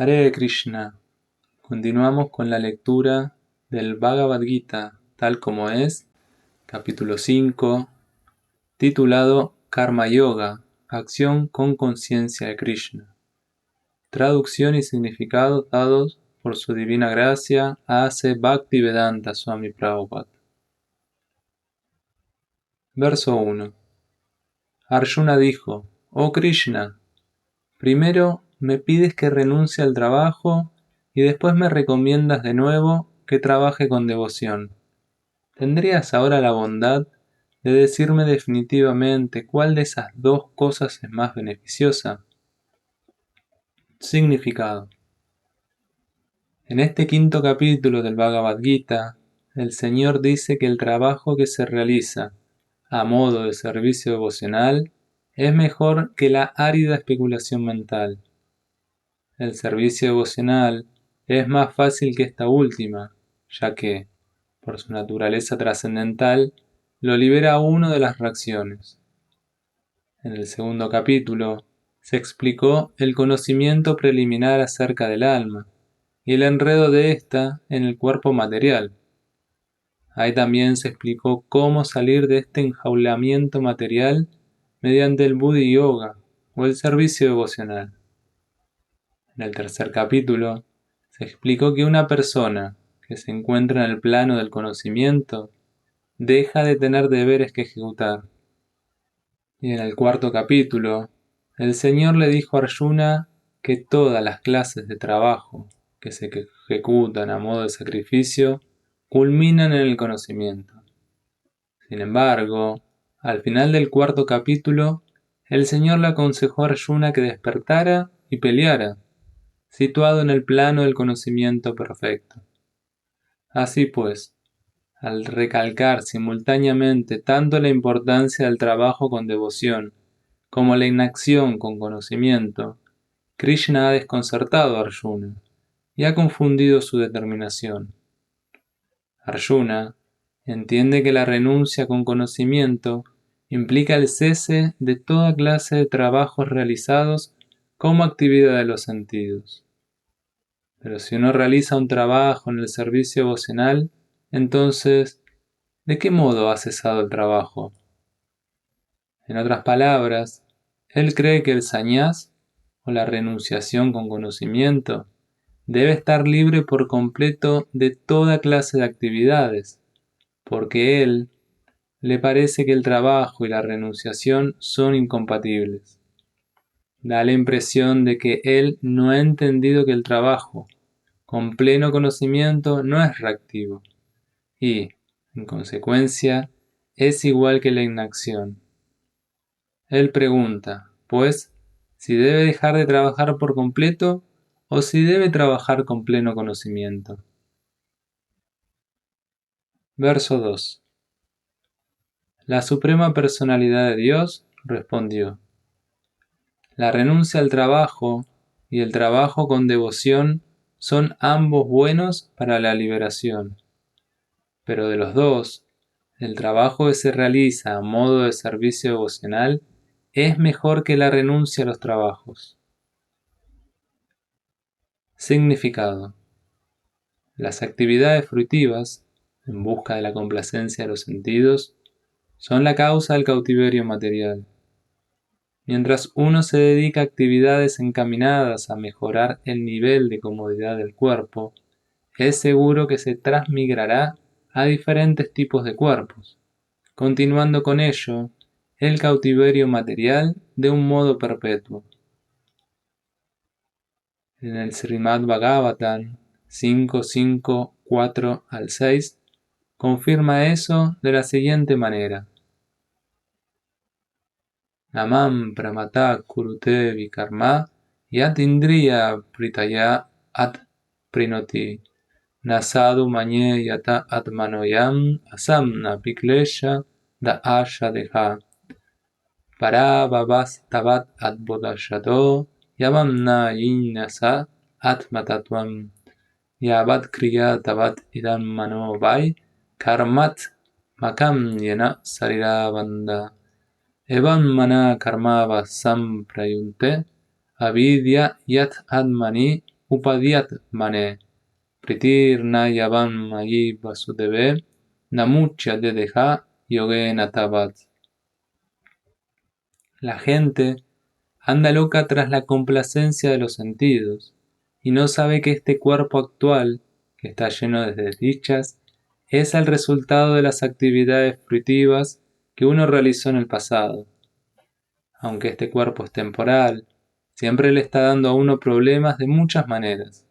Hare Krishna. Continuamos con la lectura del Bhagavad Gita, tal como es, capítulo 5, titulado Karma Yoga, acción con conciencia de Krishna. Traducción y significado dados por su divina gracia A.C. Bhaktivedanta Swami Prabhupada. Verso 1. Arjuna dijo: Oh Krishna, primero me pides que renuncie al trabajo y después me recomiendas de nuevo que trabaje con devoción. ¿Tendrías ahora la bondad de decirme definitivamente cuál de esas dos cosas es más beneficiosa? Significado. En este quinto capítulo del Bhagavad Gita, el Señor dice que el trabajo que se realiza a modo de servicio devocional es mejor que la árida especulación mental. El servicio devocional es más fácil que esta última, ya que, por su naturaleza trascendental, lo libera a uno de las reacciones. En el segundo capítulo, se explicó el conocimiento preliminar acerca del alma y el enredo de ésta en el cuerpo material. Ahí también se explicó cómo salir de este enjaulamiento material mediante el Buddhi Yoga o el servicio devocional. En el tercer capítulo, se explicó que una persona que se encuentra en el plano del conocimiento deja de tener deberes que ejecutar. Y en el cuarto capítulo, el Señor le dijo a Arjuna que todas las clases de trabajo que se ejecutan a modo de sacrificio culminan en el conocimiento. Sin embargo, al final del cuarto capítulo, el Señor le aconsejó a Arjuna que despertara y peleara, situado en el plano del conocimiento perfecto. Así pues, al recalcar simultáneamente tanto la importancia del trabajo con devoción como la inacción con conocimiento, Krishna ha desconcertado a Arjuna y ha confundido su determinación. Arjuna entiende que la renuncia con conocimiento implica el cese de toda clase de trabajos realizados como actividad de los sentidos. Pero si uno realiza un trabajo en el servicio devocional, entonces, ¿de qué modo ha cesado el trabajo? En otras palabras, él cree que el sañás, o la renunciación con conocimiento, debe estar libre por completo de toda clase de actividades, porque él le parece que el trabajo y la renunciación son incompatibles. Da la impresión de que él no ha entendido que el trabajo, con pleno conocimiento, no es reactivo y, en consecuencia, es igual que la inacción. Él pregunta, pues, si debe dejar de trabajar por completo o si debe trabajar con pleno conocimiento. Verso 2. La Suprema Personalidad de Dios respondió: la renuncia al trabajo y el trabajo con devoción son ambos buenos para la liberación. Pero de los dos, el trabajo que se realiza a modo de servicio devocional es mejor que la renuncia a los trabajos. Significado. Las actividades fruitivas, en busca de la complacencia de los sentidos, son la causa del cautiverio material. Mientras uno se dedica a actividades encaminadas a mejorar el nivel de comodidad del cuerpo, es seguro que se transmigrará a diferentes tipos de cuerpos, continuando con ello el cautiverio material de un modo perpetuo. En el Srimad Bhagavatam 5.5.4 al 6 confirma eso de la siguiente manera: Namam pramata kurute vikarma yat indriya pritaya at prinoti nasadu manye yata atmanoyam asamna piklesha da asha deha parabhavas tavat adbodashato yavamna yinyasa atmatatvam yavat kriya tavat idam mano vai karmat makam yena sarirabanda evam mana karmava samprayunte avidya yat admani upadhyat mane, pritir nayavam mayi vasudeve, namuchya dedeha yogena tavat. La gente anda loca tras la complacencia de los sentidos, y no sabe que este cuerpo actual, que está lleno de desdichas, es el resultado de las actividades fruitivas que uno realizó en el pasado. Aunque este cuerpo es temporal, siempre le está dando a uno problemas de muchas maneras.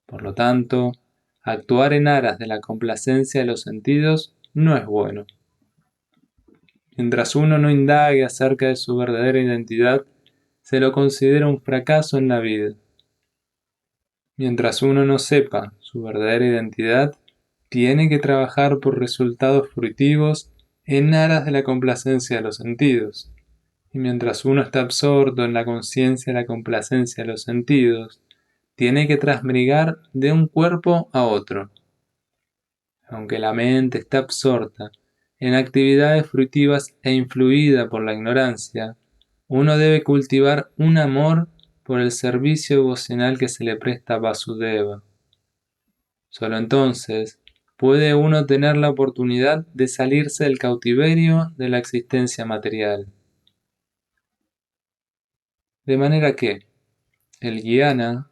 Por lo tanto, actuar en aras de la complacencia de los sentidos no es bueno. Mientras uno no indague acerca de su verdadera identidad, se lo considera un fracaso en la vida. Mientras uno no sepa su verdadera identidad, tiene que trabajar por resultados fruitivos en aras de la complacencia de los sentidos. Y mientras uno está absorto en la conciencia de la complacencia de los sentidos, tiene que transmigrar de un cuerpo a otro. Aunque la mente está absorta en actividades fruitivas e influida por la ignorancia, uno debe cultivar un amor por el servicio devocional que se le presta a Vasudeva. Solo entonces puede uno tener la oportunidad de salirse del cautiverio de la existencia material. De manera que el jnana,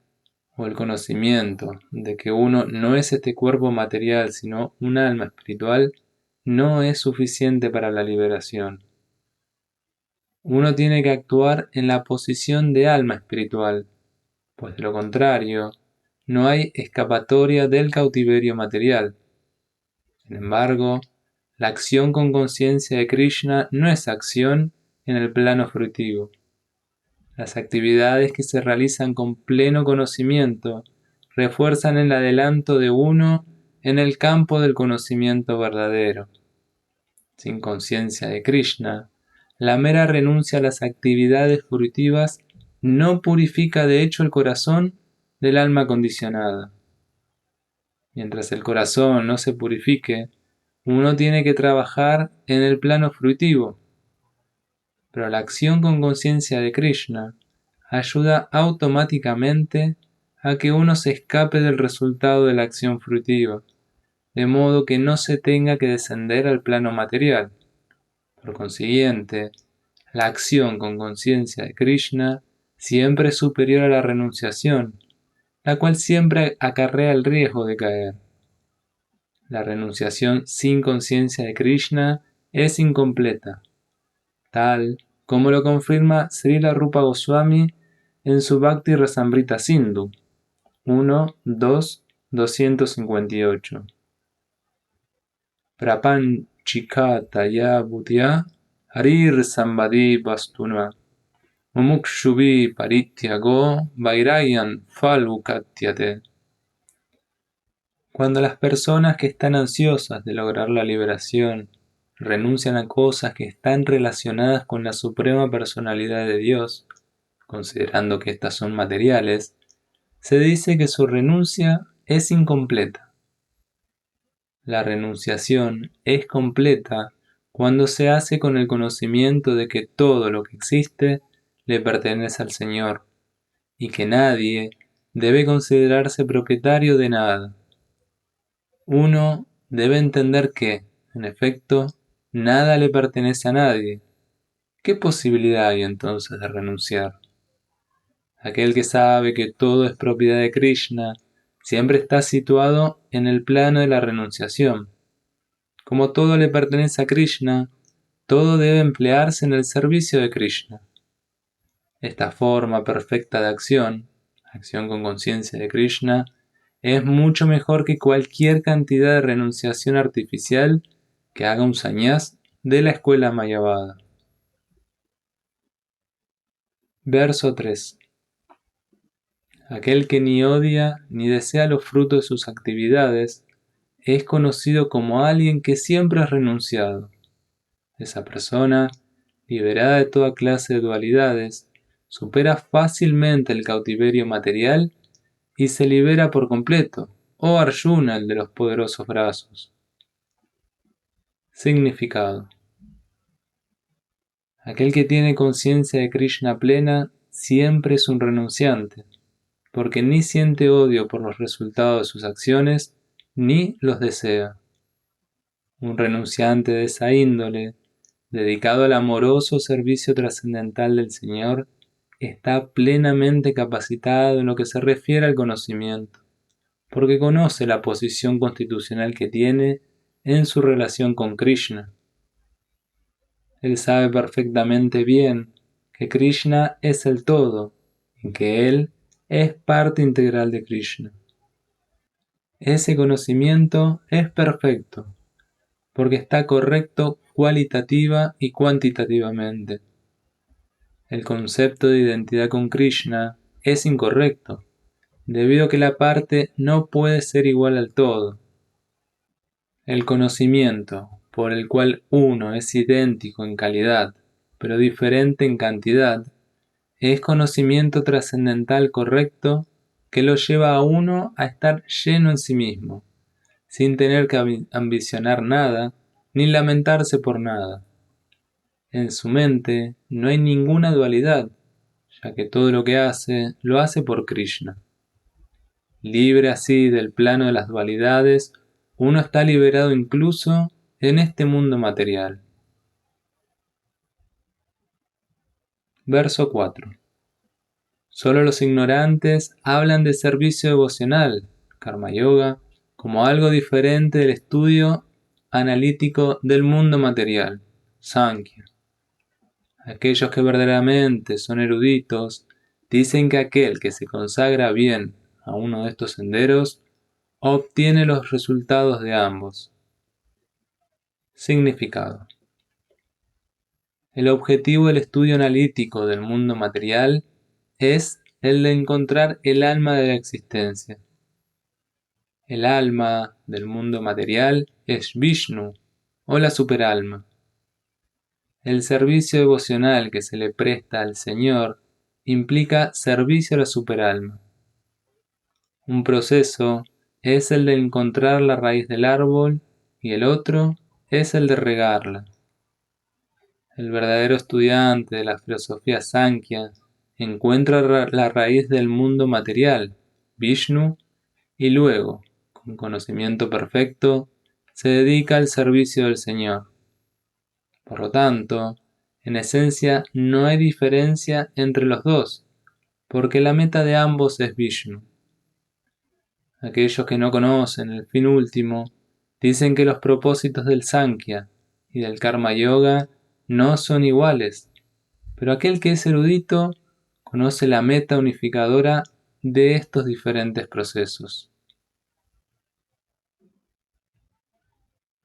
o el conocimiento de que uno no es este cuerpo material sino un alma espiritual, no es suficiente para la liberación. Uno tiene que actuar en la posición de alma espiritual, pues de lo contrario, no hay escapatoria del cautiverio material. Sin embargo, la acción con conciencia de Krishna no es acción en el plano fruitivo. Las actividades que se realizan con pleno conocimiento refuerzan el adelanto de uno en el campo del conocimiento verdadero. Sin conciencia de Krishna, la mera renuncia a las actividades fruitivas no purifica de hecho el corazón del alma condicionada. Mientras el corazón no se purifique, uno tiene que trabajar en el plano fruitivo. Pero la acción con conciencia de Krishna ayuda automáticamente a que uno se escape del resultado de la acción fruitiva, de modo que no se tenga que descender al plano material. Por consiguiente, la acción con conciencia de Krishna siempre es superior a la renunciación, la cual siempre acarrea el riesgo de caer. La renunciación sin conciencia de Krishna es incompleta, tal como lo confirma Srila Rupa Goswami en su Bhakti Rasamrita Sindhu 1.2.258. Prapanchikataya buddhya harir sambadi vastuna mumukshuvi parityago vairayan phalukatyate. Cuando las personas que están ansiosas de lograr la liberación renuncian a cosas que están relacionadas con la suprema personalidad de Dios, considerando que éstas son materiales, se dice que su renuncia es incompleta. La renunciación es completa cuando se hace con el conocimiento de que todo lo que existe le pertenece al Señor y que nadie debe considerarse propietario de nada. Uno debe entender que, en efecto, nada le pertenece a nadie. ¿Qué posibilidad hay entonces de renunciar? Aquel que sabe que todo es propiedad de Krishna siempre está situado en el plano de la renunciación. Como todo le pertenece a Krishna, todo debe emplearse en el servicio de Krishna. Esta forma perfecta de acción con conciencia de Krishna, es mucho mejor que cualquier cantidad de renunciación artificial que haga un sannyas de la escuela Mayavada. Verso 3. Aquel que ni odia ni desea los frutos de sus actividades es conocido como alguien que siempre ha renunciado. Esa persona, liberada de toda clase de dualidades, supera fácilmente el cautiverio material y se libera por completo, oh Arjuna, el de los poderosos brazos. Significado: aquel que tiene conciencia de Krishna plena siempre es un renunciante. porque ni siente odio por los resultados de sus acciones, ni los desea. Un renunciante de esa índole, dedicado al amoroso servicio trascendental del Señor, está plenamente capacitado en lo que se refiere al conocimiento, porque conoce la posición constitucional que tiene en su relación con Krishna. Él sabe perfectamente bien que Krishna es el todo y que él es parte integral de Krishna. Ese conocimiento es perfecto, porque está correcto cualitativa y cuantitativamente. El concepto de identidad con Krishna es incorrecto, debido a que la parte no puede ser igual al todo. El conocimiento, por el cual uno es idéntico en calidad, pero diferente en cantidad, es conocimiento trascendental correcto que lo lleva a uno a estar lleno en sí mismo, sin tener que ambicionar nada ni lamentarse por nada. En su mente no hay ninguna dualidad, ya que todo lo que hace, lo hace por Krishna. Libre así del plano de las dualidades, uno está liberado incluso en este mundo material. Verso 4. Solo los ignorantes hablan de servicio devocional, Karma Yoga, como algo diferente del estudio analítico del mundo material, Sankhya. Aquellos que verdaderamente son eruditos dicen que aquel que se consagra bien a uno de estos senderos obtiene los resultados de ambos. Significado. El objetivo del estudio analítico del mundo material es el de encontrar el alma de la existencia. El alma del mundo material es Vishnu o la superalma. El servicio devocional que se le presta al Señor implica servicio a la superalma. Un proceso es el de encontrar la raíz del árbol y el otro es el de regarla. El verdadero estudiante de la filosofía Sankhya encuentra la raíz del mundo material, Vishnu, y luego, con conocimiento perfecto, se dedica al servicio del Señor. Por lo tanto, en esencia no hay diferencia entre los dos, porque la meta de ambos es Vishnu. Aquellos que no conocen el fin último dicen que los propósitos del Sankhya y del Karma Yoga no son iguales, pero aquel que es erudito conoce la meta unificadora de estos diferentes procesos.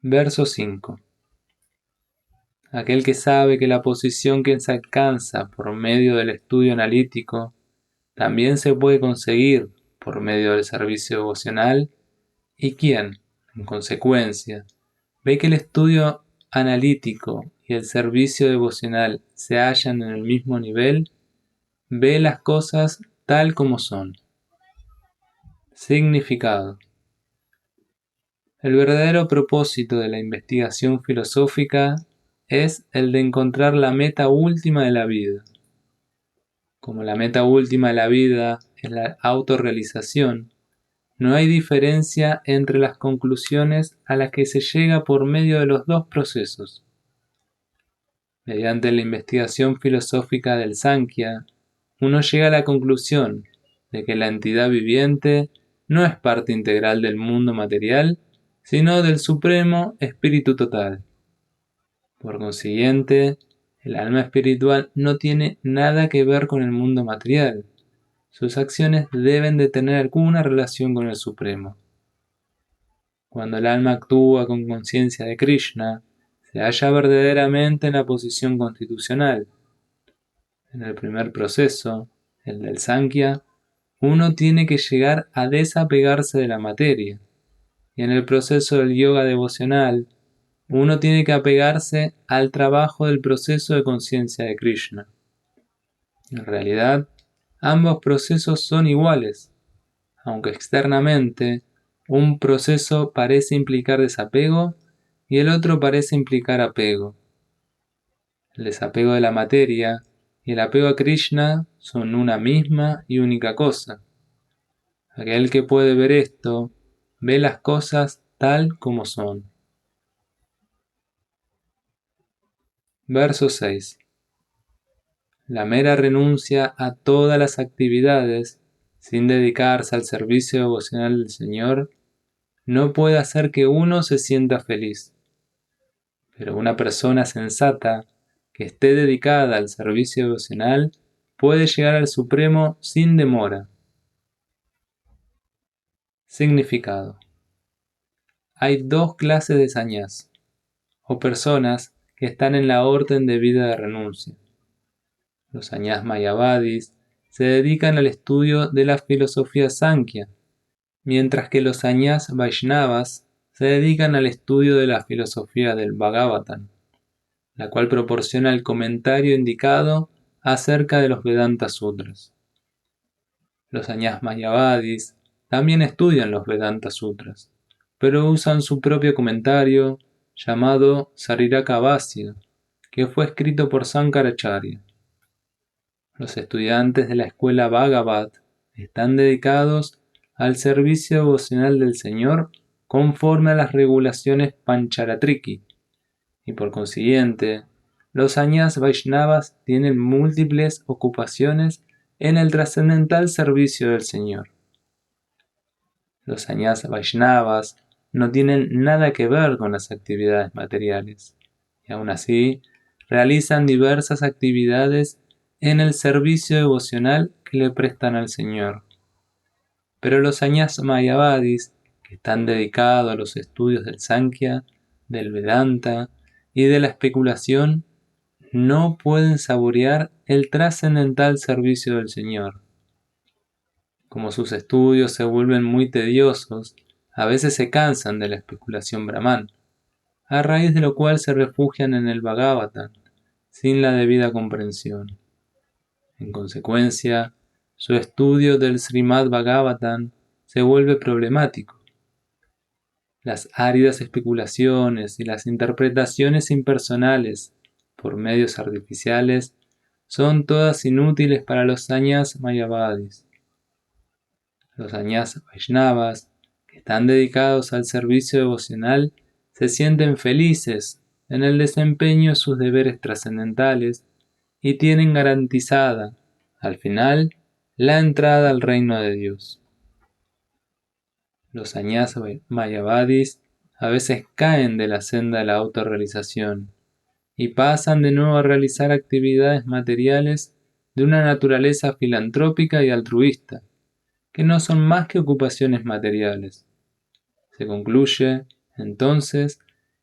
Verso 5. Aquel que sabe que la posición que se alcanza por medio del estudio analítico también se puede conseguir por medio del servicio devocional, y quien, en consecuencia, ve que el estudio analítico y el servicio devocional se hallan en el mismo nivel, ve las cosas tal como son. Significado. El verdadero propósito de la investigación filosófica es el de encontrar la meta última de la vida. Como la meta última de la vida es la autorrealización, no hay diferencia entre las conclusiones a las que se llega por medio de los dos procesos. Mediante la investigación filosófica del Sankhya, uno llega a la conclusión de que la entidad viviente no es parte integral del mundo material, sino del Supremo Espíritu Total. Por consiguiente, el alma espiritual no tiene nada que ver con el mundo material. Sus acciones deben de tener alguna relación con el Supremo. Cuando el alma actúa con conciencia de Krishna, se halla verdaderamente en la posición constitucional. En el primer proceso, el del Sankhya, uno tiene que llegar a desapegarse de la materia, y en el proceso del yoga devocional, uno tiene que apegarse al trabajo del proceso de conciencia de Krishna. En realidad, ambos procesos son iguales, aunque externamente un proceso parece implicar desapego y el otro parece implicar apego. El desapego de la materia y el apego a Krishna son una misma y única cosa. Aquel que puede ver esto, ve las cosas tal como son. Verso 6. La mera renuncia a todas las actividades, sin dedicarse al servicio devocional del Señor, no puede hacer que uno se sienta feliz. Pero una persona sensata, que esté dedicada al servicio devocional, puede llegar al Supremo sin demora. Significado. Hay dos clases de sañás, o personas que están en la orden de vida de renuncia. Los sañás mayavadis se dedican al estudio de la filosofía Sankhya, mientras que los sañás vaishnavas se dedican al estudio de la filosofía del Bhagavatam, la cual proporciona el comentario indicado acerca de los Vedanta Sutras. Los sañás mayavadis también estudian los Vedanta Sutras, pero usan su propio comentario llamado Sariraka Bhasya, que fue escrito por Sankaracharya. Los estudiantes de la escuela Bhagavad están dedicados al servicio devocional del Señor conforme a las regulaciones Pancharatriki, y por consiguiente, los sañás vaishnavas tienen múltiples ocupaciones en el trascendental servicio del Señor. Los sañás vaishnavas no tienen nada que ver con las actividades materiales, y aún así realizan diversas actividades en el servicio devocional que le prestan al Señor. Pero los sañás mayavadis, que están dedicados a los estudios del Sankhya, del Vedanta y de la especulación, no pueden saborear el trascendental servicio del Señor. Como sus estudios se vuelven muy tediosos, a veces se cansan de la especulación brahman, a raíz de lo cual se refugian en el Bhagavatam, sin la debida comprensión. En consecuencia, su estudio del Srimad Bhagavatam se vuelve problemático. Las áridas especulaciones y las interpretaciones impersonales por medios artificiales son todas inútiles para los sañás mayavadis. Los sañás vaishnavas, que están dedicados al servicio devocional, se sienten felices en el desempeño de sus deberes trascendentales y tienen garantizada, al final, la entrada al reino de Dios. Los sañás mayavadis a veces caen de la senda de la autorrealización y pasan de nuevo a realizar actividades materiales de una naturaleza filantrópica y altruista, que no son más que ocupaciones materiales. Se concluye, entonces,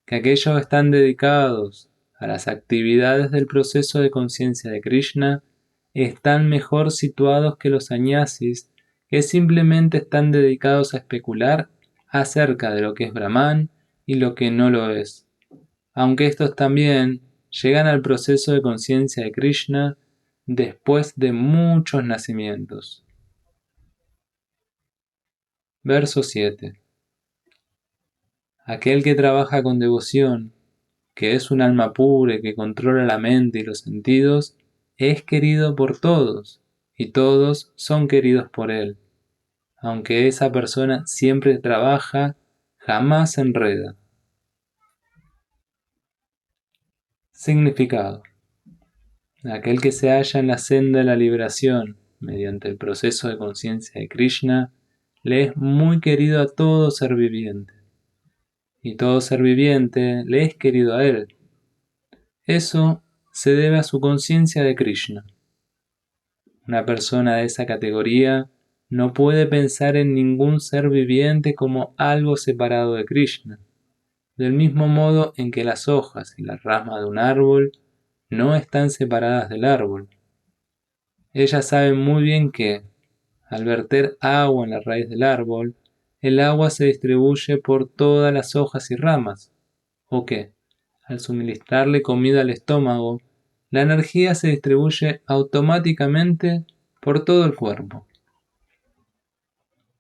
que aquellos que están dedicados a las actividades del proceso de conciencia de Krishna están mejor situados que los sannyasis que simplemente están dedicados a especular acerca de lo que es Brahman y lo que no lo es, aunque estos también llegan al proceso de conciencia de Krishna después de muchos nacimientos. Verso 7. Aquel que trabaja con devoción, que es un alma pura y que controla la mente y los sentidos, es querido por todos, y todos son queridos por él. Aunque esa persona siempre trabaja, jamás se enreda. Significado. Aquel que se halla en la senda de la liberación, mediante el proceso de conciencia de Krishna, le es muy querido a todo ser viviente, y todo ser viviente le es querido a él. Eso se debe a su conciencia de Krishna. Una persona de esa categoría no puede pensar en ningún ser viviente como algo separado de Krishna, del mismo modo en que las hojas y las ramas de un árbol no están separadas del árbol. Ellas saben muy bien que, al verter agua en la raíz del árbol, el agua se distribuye por todas las hojas y ramas, o que, al suministrarle comida al estómago, la energía se distribuye automáticamente por todo el cuerpo.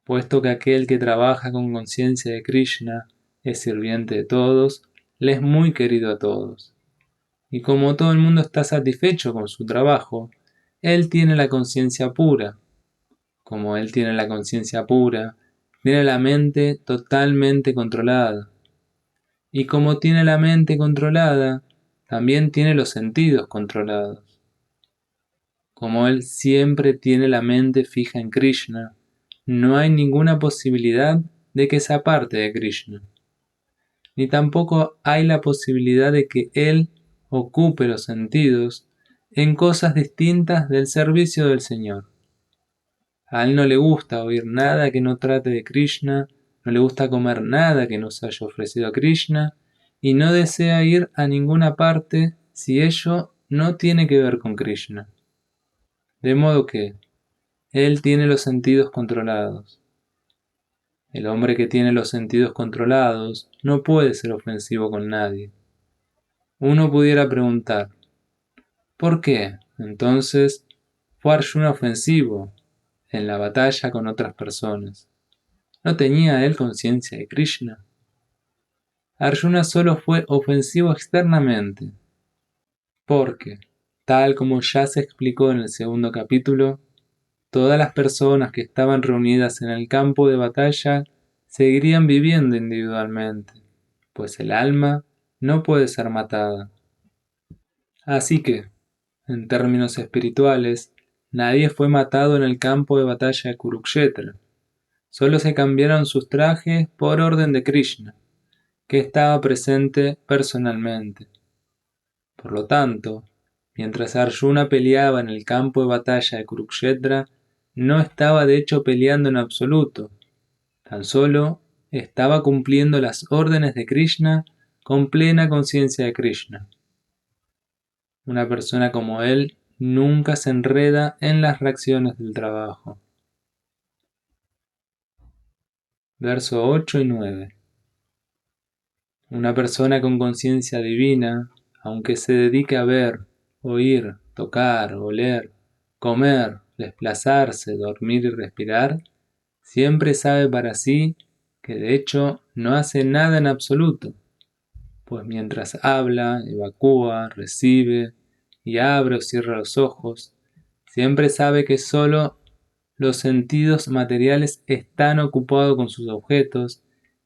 Puesto que aquel que trabaja con conciencia de Krishna es sirviente de todos, le es muy querido a todos. Y como todo el mundo está satisfecho con su trabajo, él tiene la conciencia pura. Como él tiene la conciencia pura, tiene la mente totalmente controlada. Y como tiene la mente controlada, también tiene los sentidos controlados. Como él siempre tiene la mente fija en Krishna, no hay ninguna posibilidad de que se aparte de Krishna. Ni tampoco hay la posibilidad de que él ocupe los sentidos en cosas distintas del servicio del Señor. A él no le gusta oír nada que no trate de Krishna, no le gusta comer nada que no se haya ofrecido a Krishna, y no desea ir a ninguna parte si ello no tiene que ver con Krishna. De modo que él tiene los sentidos controlados. El hombre que tiene los sentidos controlados no puede ser ofensivo con nadie. Uno pudiera preguntar, ¿por qué, entonces, fue Arjuna ofensivo en la batalla con otras personas? ¿No tenía él conciencia de Krishna? Arjuna solo fue ofensivo externamente, porque, tal como ya se explicó en el segundo capítulo, todas las personas que estaban reunidas en el campo de batalla seguirían viviendo individualmente, pues el alma no puede ser matada. Así que, en términos espirituales, nadie fue matado en el campo de batalla de Kurukshetra. Solo se cambiaron sus trajes por orden de Krishna, que estaba presente personalmente. Por lo tanto, mientras Arjuna peleaba en el campo de batalla de Kurukshetra, no estaba de hecho peleando en absoluto, tan solo estaba cumpliendo las órdenes de Krishna con plena conciencia de Krishna. Una persona como él nunca se enreda en las reacciones del trabajo. Verso 8 y 9. Una persona con conciencia divina, aunque se dedique a ver, oír, tocar, oler, comer, desplazarse, dormir y respirar, siempre sabe para sí que de hecho no hace nada en absoluto, pues mientras habla, evacúa, recibe y abre o cierra los ojos, siempre sabe que solo los sentidos materiales están ocupados con sus objetos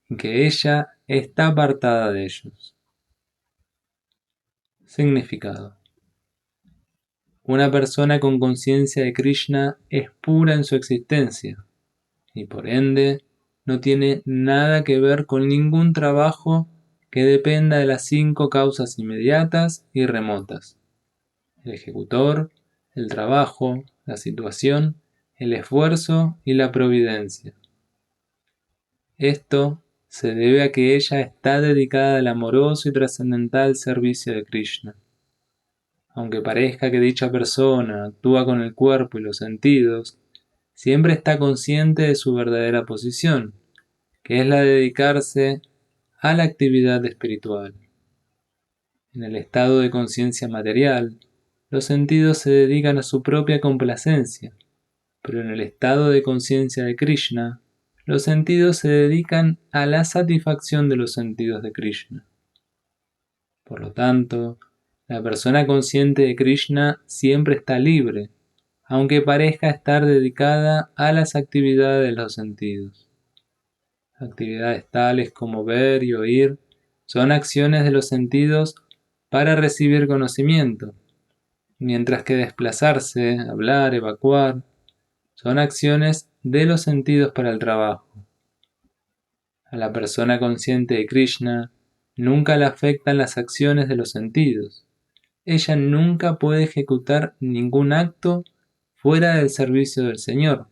y que ella está apartada de ellos. Significado. Una persona con conciencia de Krishna es pura en su existencia y por ende no tiene nada que ver con ningún trabajo que dependa de las 5 causas inmediatas y remotas: el ejecutor, el trabajo, la situación, el esfuerzo y la providencia. Esto se debe a que ella está dedicada al amoroso y trascendental servicio de Krishna. Aunque parezca que dicha persona actúa con el cuerpo y los sentidos, siempre está consciente de su verdadera posición, que es la de dedicarse a la actividad espiritual. En el estado de conciencia material, los sentidos se dedican a su propia complacencia, pero en el estado de conciencia de Krishna, los sentidos se dedican a la satisfacción de los sentidos de Krishna. Por lo tanto, la persona consciente de Krishna siempre está libre, aunque parezca estar dedicada a las actividades de los sentidos. Actividades tales como ver y oír son acciones de los sentidos para recibir conocimiento, mientras que desplazarse, hablar, evacuar, son acciones de los sentidos para el trabajo. A la persona consciente de Krishna nunca le afectan las acciones de los sentidos. Ella nunca puede ejecutar ningún acto fuera del servicio del Señor,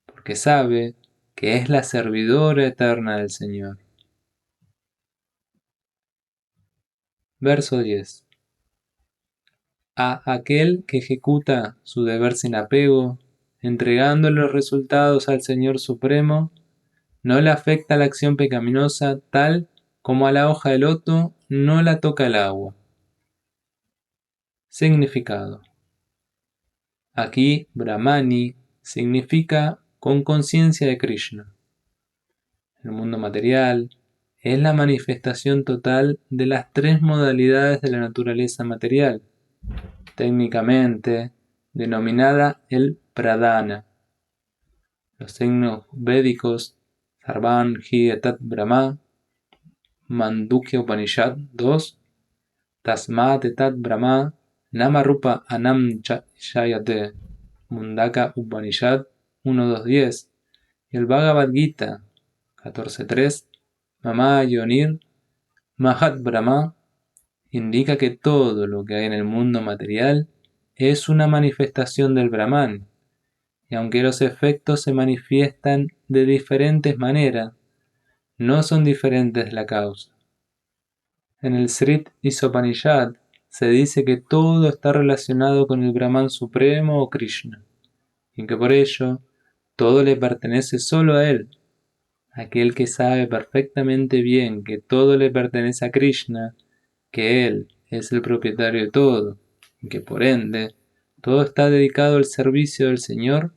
porque sabe que es la servidora eterna del Señor. Verso 10. A aquel que ejecuta su deber sin apego, entregando los resultados al Señor Supremo, no le afecta la acción pecaminosa tal como a la hoja de loto no la toca el agua. Significado. Aquí Brahmani significa con conciencia de Krishna. El mundo material es la manifestación total de las 3 modalidades de la naturaleza material, técnicamente denominada el pradhana. Los signos védicos Sarvan Hi Etat Brahma, Mandukya Upanishad 2, Tasmat Etat Brahma, Namarupa Anam Shayate, Mundaka Upanishad 1.2.10, y el Bhagavad Gita 14.3, Mama Yonir Mahat Brahma, indica que todo lo que hay en el mundo material es una manifestación del Brahman, y aunque los efectos se manifiestan de diferentes maneras, no son diferentes la causa. En el Srit Isopanishad se dice que todo está relacionado con el Brahman Supremo o Krishna, y que por ello todo le pertenece solo a él. Aquel que sabe perfectamente bien que todo le pertenece a Krishna, que él es el propietario de todo, y que por ende todo está dedicado al servicio del Señor,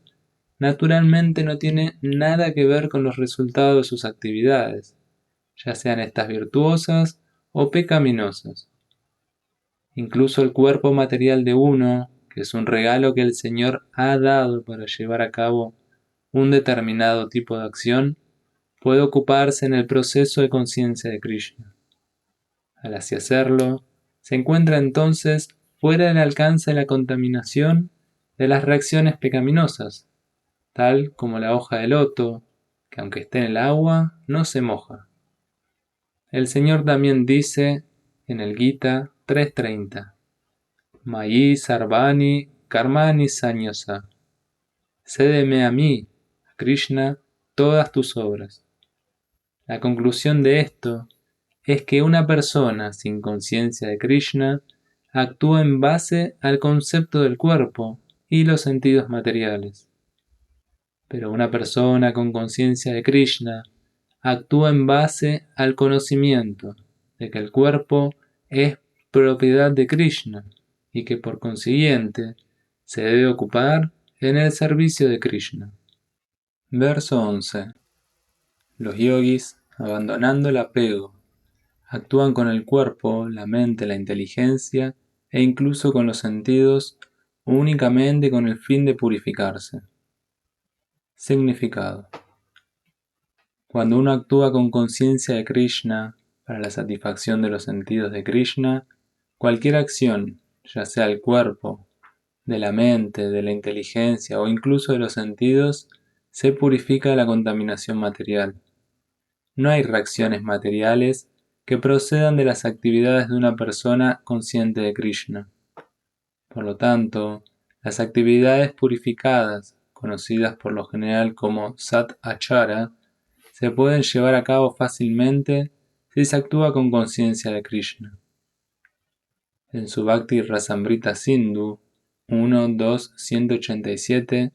naturalmente no tiene nada que ver con los resultados de sus actividades, ya sean estas virtuosas o pecaminosas. Incluso el cuerpo material de uno, que es un regalo que el Señor ha dado para llevar a cabo un determinado tipo de acción, puede ocuparse en el proceso de conciencia de Krishna. Al así hacerlo, se encuentra entonces fuera del alcance de la contaminación de las reacciones pecaminosas, tal como la hoja de loto, que aunque esté en el agua, no se moja. El Señor también dice en el Gita 3.30, Mayi Sarvani Karmani Sanyosa, cédeme a mí, a Krishna, todas tus obras. La conclusión de esto es que una persona sin conciencia de Krishna actúa en base al concepto del cuerpo y los sentidos materiales. Pero una persona con conciencia de Krishna actúa en base al conocimiento de que el cuerpo es propiedad de Krishna y que por consiguiente se debe ocupar en el servicio de Krishna. Verso 11. Los yogis, abandonando el apego, actúan con el cuerpo, la mente, la inteligencia e incluso con los sentidos únicamente con el fin de purificarse. Significado. Cuando uno actúa con conciencia de Krishna para la satisfacción de los sentidos de Krishna, cualquier acción, ya sea el cuerpo, de la mente, de la inteligencia o incluso de los sentidos, se purifica de la contaminación material. No hay reacciones materiales que procedan de las actividades de una persona consciente de Krishna. Por lo tanto, las actividades purificadas, conocidas por lo general como Sat Achara, se pueden llevar a cabo fácilmente si se actúa con conciencia de Krishna. En su Bhakti Rasamrita Sindhu 1.2.187,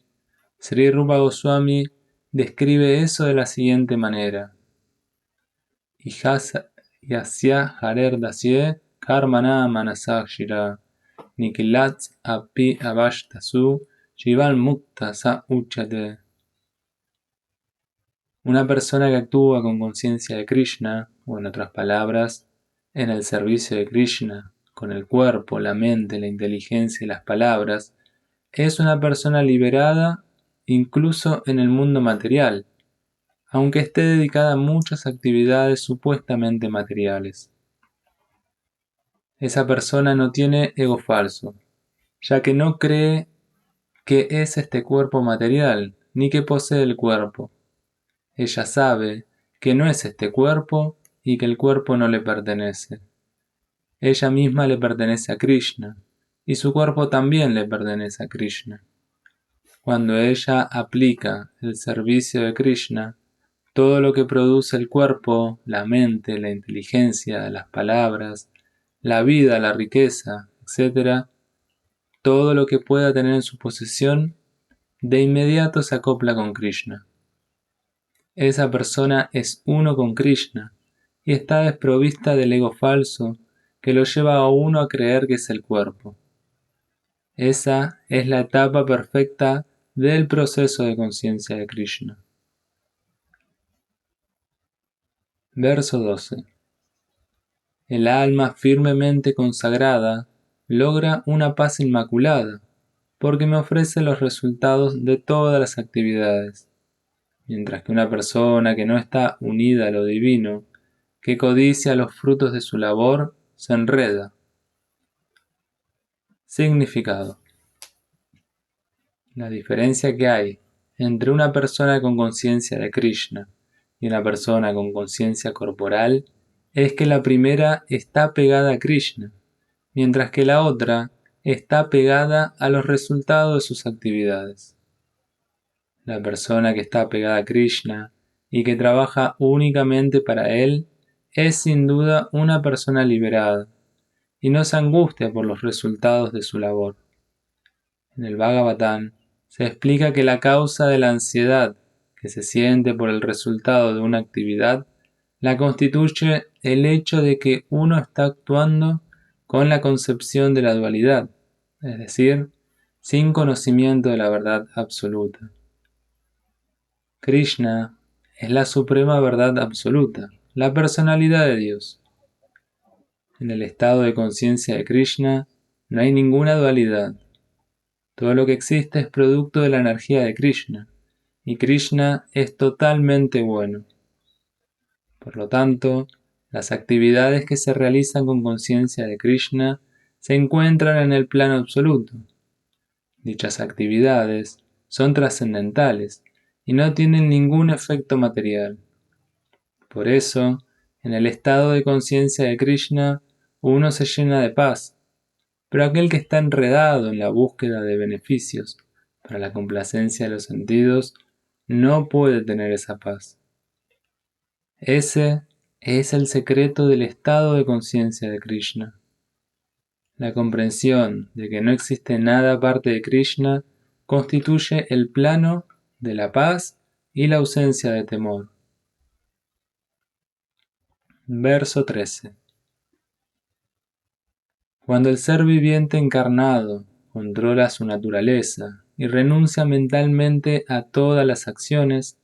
Sri Rupa Goswami describe eso de la siguiente manera: Yasya harer dasye karmana manasakshira nikilat api avashtasu jivan mukta sa uchate. Una persona que actúa con conciencia de Krishna, o en otras palabras, en el servicio de Krishna, con el cuerpo, la mente, la inteligencia y las palabras, es una persona liberada incluso en el mundo material, aunque esté dedicada a muchas actividades supuestamente materiales. Esa persona no tiene ego falso, ya que no cree que es este cuerpo material, ni que posee el cuerpo. Ella sabe que no es este cuerpo y que el cuerpo no le pertenece. Ella misma le pertenece a Krishna, y su cuerpo también le pertenece a Krishna. Cuando ella aplica el servicio de Krishna, todo lo que produce el cuerpo, la mente, la inteligencia, las palabras, la vida, la riqueza, etc., todo lo que pueda tener en su posesión, de inmediato se acopla con Krishna. Esa persona es uno con Krishna y está desprovista del ego falso que lo lleva a uno a creer que es el cuerpo. Esa es la etapa perfecta del proceso de conciencia de Krishna. Verso 12. El alma firmemente consagrada logra una paz inmaculada, porque me ofrece los resultados de todas las actividades. mientras que una persona que no está unida a lo divino, que codicia los frutos de su labor, se enreda. Significado. La diferencia que hay entre una persona con conciencia de Krishna y una persona con conciencia corporal es que la primera está pegada a Krishna, mientras que la otra está pegada a los resultados de sus actividades. La persona que está pegada a Krishna y que trabaja únicamente para él es sin duda una persona liberada y no se angustia por los resultados de su labor. En el Bhagavatam se explica que la causa de la ansiedad que se siente por el resultado de una actividad la constituye el hecho de que uno está actuando con la concepción de la dualidad, es decir, sin conocimiento de la verdad absoluta. Krishna es la suprema verdad absoluta, la personalidad de Dios. En el estado de conciencia de Krishna no hay ninguna dualidad. Todo lo que existe es producto de la energía de Krishna, y Krishna es totalmente bueno. Por lo tanto, las actividades que se realizan con conciencia de Krishna se encuentran en el plano absoluto. Dichas actividades son trascendentales y no tienen ningún efecto material. Por eso, en el estado de conciencia de Krishna, uno se llena de paz, pero aquel que está enredado en la búsqueda de beneficios para la complacencia de los sentidos no puede tener esa paz. Ese es el secreto del estado de conciencia de Krishna. La comprensión de que no existe nada aparte de Krishna constituye el plano de la paz y la ausencia de temor. Verso 13. Cuando el ser viviente encarnado controla su naturaleza y renuncia mentalmente a todas las acciones,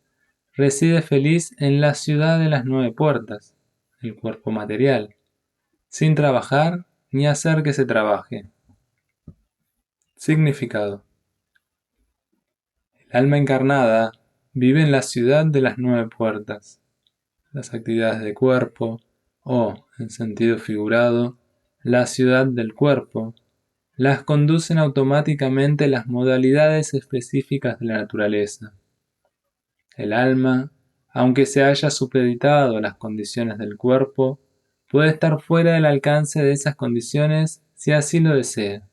reside feliz en la ciudad de las 9 puertas, el cuerpo material, sin trabajar ni hacer que se trabaje. Significado. El alma encarnada vive en la ciudad de las 9 puertas. Las actividades de cuerpo, o, en sentido figurado, la ciudad del cuerpo, las conducen automáticamente las modalidades específicas de la naturaleza. El alma, aunque se haya supeditado a las condiciones del cuerpo, puede estar fuera del alcance de esas condiciones si así lo desea.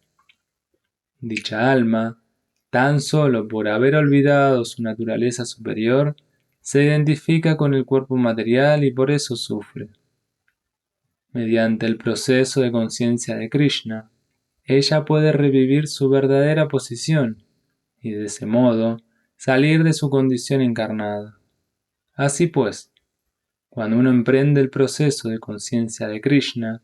Dicha alma, tan solo por haber olvidado su naturaleza superior, se identifica con el cuerpo material y por eso sufre. Mediante el proceso de conciencia de Krishna, ella puede revivir su verdadera posición y de ese modo salir de su condición encarnada. Así pues, cuando uno emprende el proceso de conciencia de Krishna,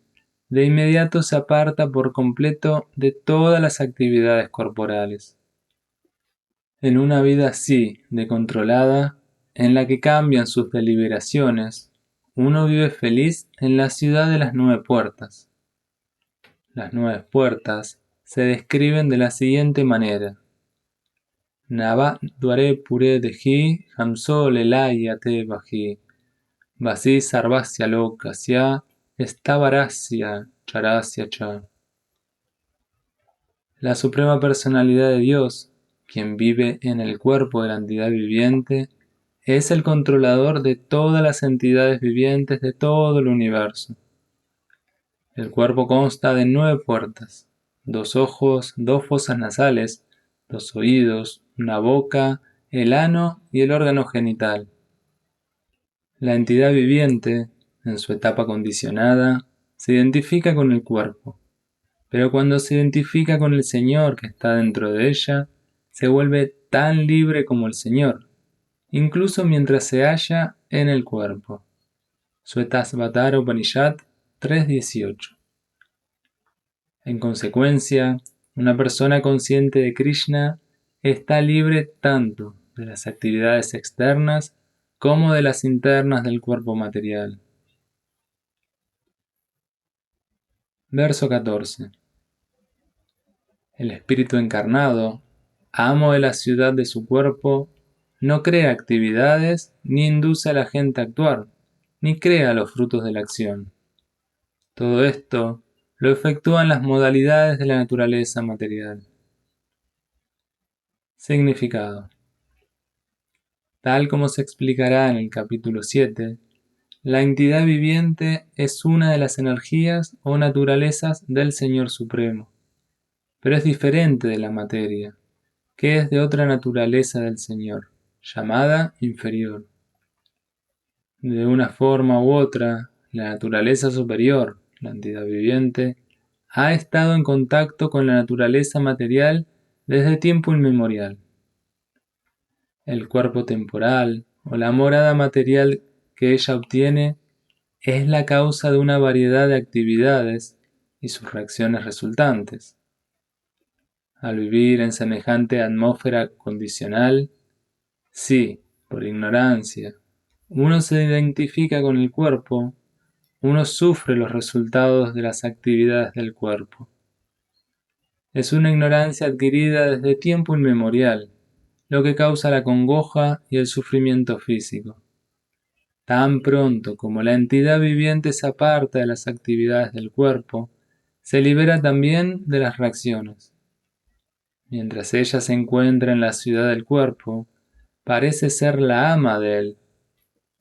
de inmediato se aparta por completo de todas las actividades corporales. En una vida así, de controlada, en la que cambian sus deliberaciones, uno vive feliz en la ciudad de las 9 puertas. Las 9 puertas se describen de la siguiente manera. Nava Dware Pure Dehi Hamso Lelaya Te Baji Vasi Sarvasya Lokasya Stavarasya Charasya Cha. La Suprema Personalidad de Dios, quien vive en el cuerpo de la entidad viviente, es el controlador de todas las entidades vivientes de todo el universo. El cuerpo consta de 9 puertas, 2 ojos, 2 fosas nasales, 2 oídos, una boca, el ano y el órgano genital. La entidad viviente, en su etapa condicionada, se identifica con el cuerpo, pero cuando se identifica con el Señor que está dentro de ella, se vuelve tan libre como el Señor, incluso mientras se halla en el cuerpo. Shvetasvatara Upanishad 3.18. En consecuencia, una persona consciente de Krishna está libre tanto de las actividades externas como de las internas del cuerpo material. Verso 14. El espíritu encarnado, amo de la ciudad de su cuerpo, no crea actividades ni induce a la gente a actuar, ni crea los frutos de la acción. Todo esto lo efectúan las modalidades de la naturaleza material. Significado. Tal como se explicará en el capítulo 7, la entidad viviente es una de las energías o naturalezas del Señor Supremo, pero es diferente de la materia, que es de otra naturaleza del Señor, llamada inferior. De una forma u otra, la naturaleza superior, la entidad viviente, ha estado en contacto con la naturaleza material desde tiempo inmemorial. El cuerpo temporal o la morada material que ella obtiene es la causa de una variedad de actividades y sus reacciones resultantes. Al vivir en semejante atmósfera condicional, sí, por ignorancia, uno se identifica con el cuerpo, uno sufre los resultados de las actividades del cuerpo. Es una ignorancia adquirida desde tiempo inmemorial, lo que causa la congoja y el sufrimiento físico. Tan pronto como la entidad viviente se aparta de las actividades del cuerpo, se libera también de las reacciones. Mientras ella se encuentra en la ciudad del cuerpo, parece ser la ama de él,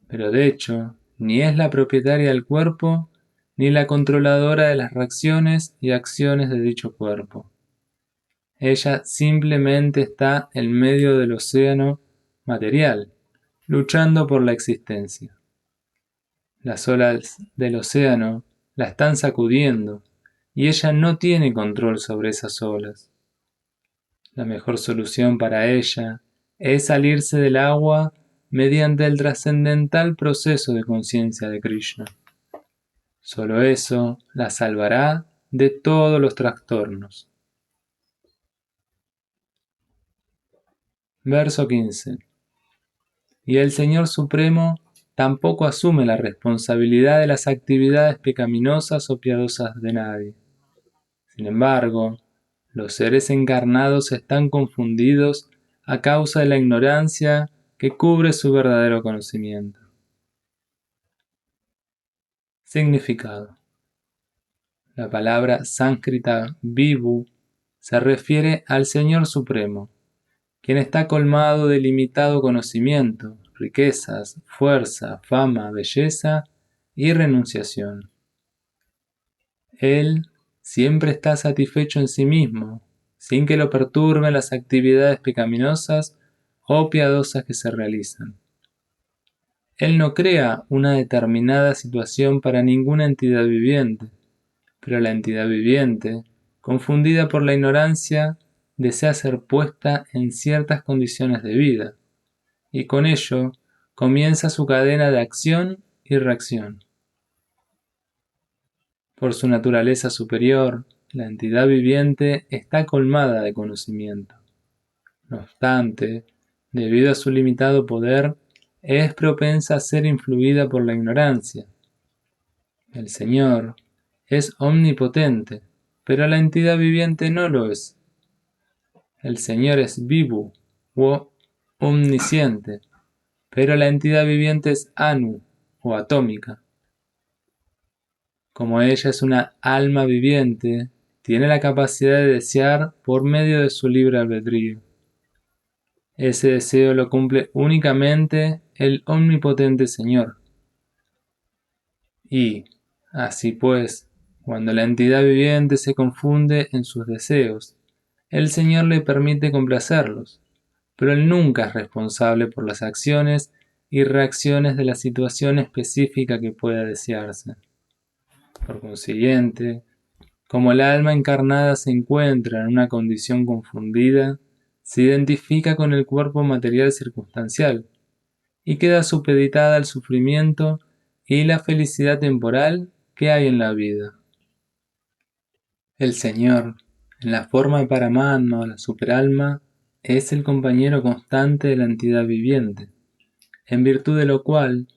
pero de hecho, ni es la propietaria del cuerpo, ni la controladora de las reacciones y acciones de dicho cuerpo. Ella simplemente está en medio del océano material, luchando por la existencia. Las olas del océano la están sacudiendo, y ella no tiene control sobre esas olas. La mejor solución para ella es salirse del agua mediante el trascendental proceso de conciencia de Krishna. Solo eso la salvará de todos los trastornos. Verso 15. Y el Señor Supremo tampoco asume la responsabilidad de las actividades pecaminosas o piadosas de nadie. Sin embargo, los seres encarnados están confundidos a causa de la ignorancia que cubre su verdadero conocimiento. Significado. La palabra sánscrita Vibhu se refiere al Señor Supremo, quien está colmado de limitado conocimiento, riquezas, fuerza, fama, belleza y renunciación. Él siempre está satisfecho en sí mismo, sin que lo perturben las actividades pecaminosas o piadosas que se realizan. Él no crea una determinada situación para ninguna entidad viviente, pero la entidad viviente, confundida por la ignorancia, desea ser puesta en ciertas condiciones de vida, y con ello comienza su cadena de acción y reacción. Por su naturaleza superior, la entidad viviente está colmada de conocimiento. No obstante, debido a su limitado poder, es propensa a ser influida por la ignorancia. El Señor es omnipotente, pero la entidad viviente no lo es. El Señor es Vibhu o omnisciente, pero la entidad viviente es Anu o atómica. Como ella es una alma viviente, tiene la capacidad de desear por medio de su libre albedrío. Ese deseo lo cumple únicamente el omnipotente Señor. Y, así pues, cuando la entidad viviente se confunde en sus deseos, el Señor le permite complacerlos, pero Él nunca es responsable por las acciones y reacciones de la situación específica que pueda desearse. Por consiguiente, como el alma encarnada se encuentra en una condición confundida, se identifica con el cuerpo material circunstancial y queda supeditada al sufrimiento y la felicidad temporal que hay en la vida. El Señor, en la forma de Paramatma o la superalma, es el compañero constante de la entidad viviente, en virtud de lo cual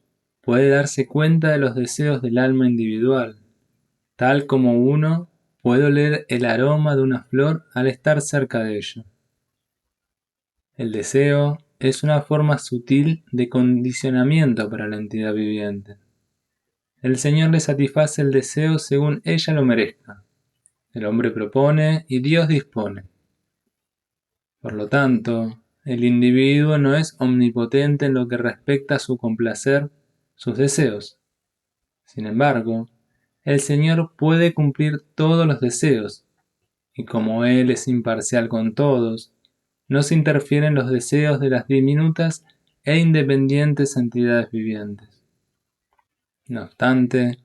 puede darse cuenta de los deseos del alma individual, tal como uno puede oler el aroma de una flor al estar cerca de ella. El deseo es una forma sutil de condicionamiento para la entidad viviente. El Señor le satisface el deseo según ella lo merezca. El hombre propone y Dios dispone. Por lo tanto, el individuo no es omnipotente en lo que respecta a su complacer sus deseos. Sin embargo, el Señor puede cumplir todos los deseos, y como Él es imparcial con todos, no se interfieren los deseos de las diminutas e independientes entidades vivientes. No obstante,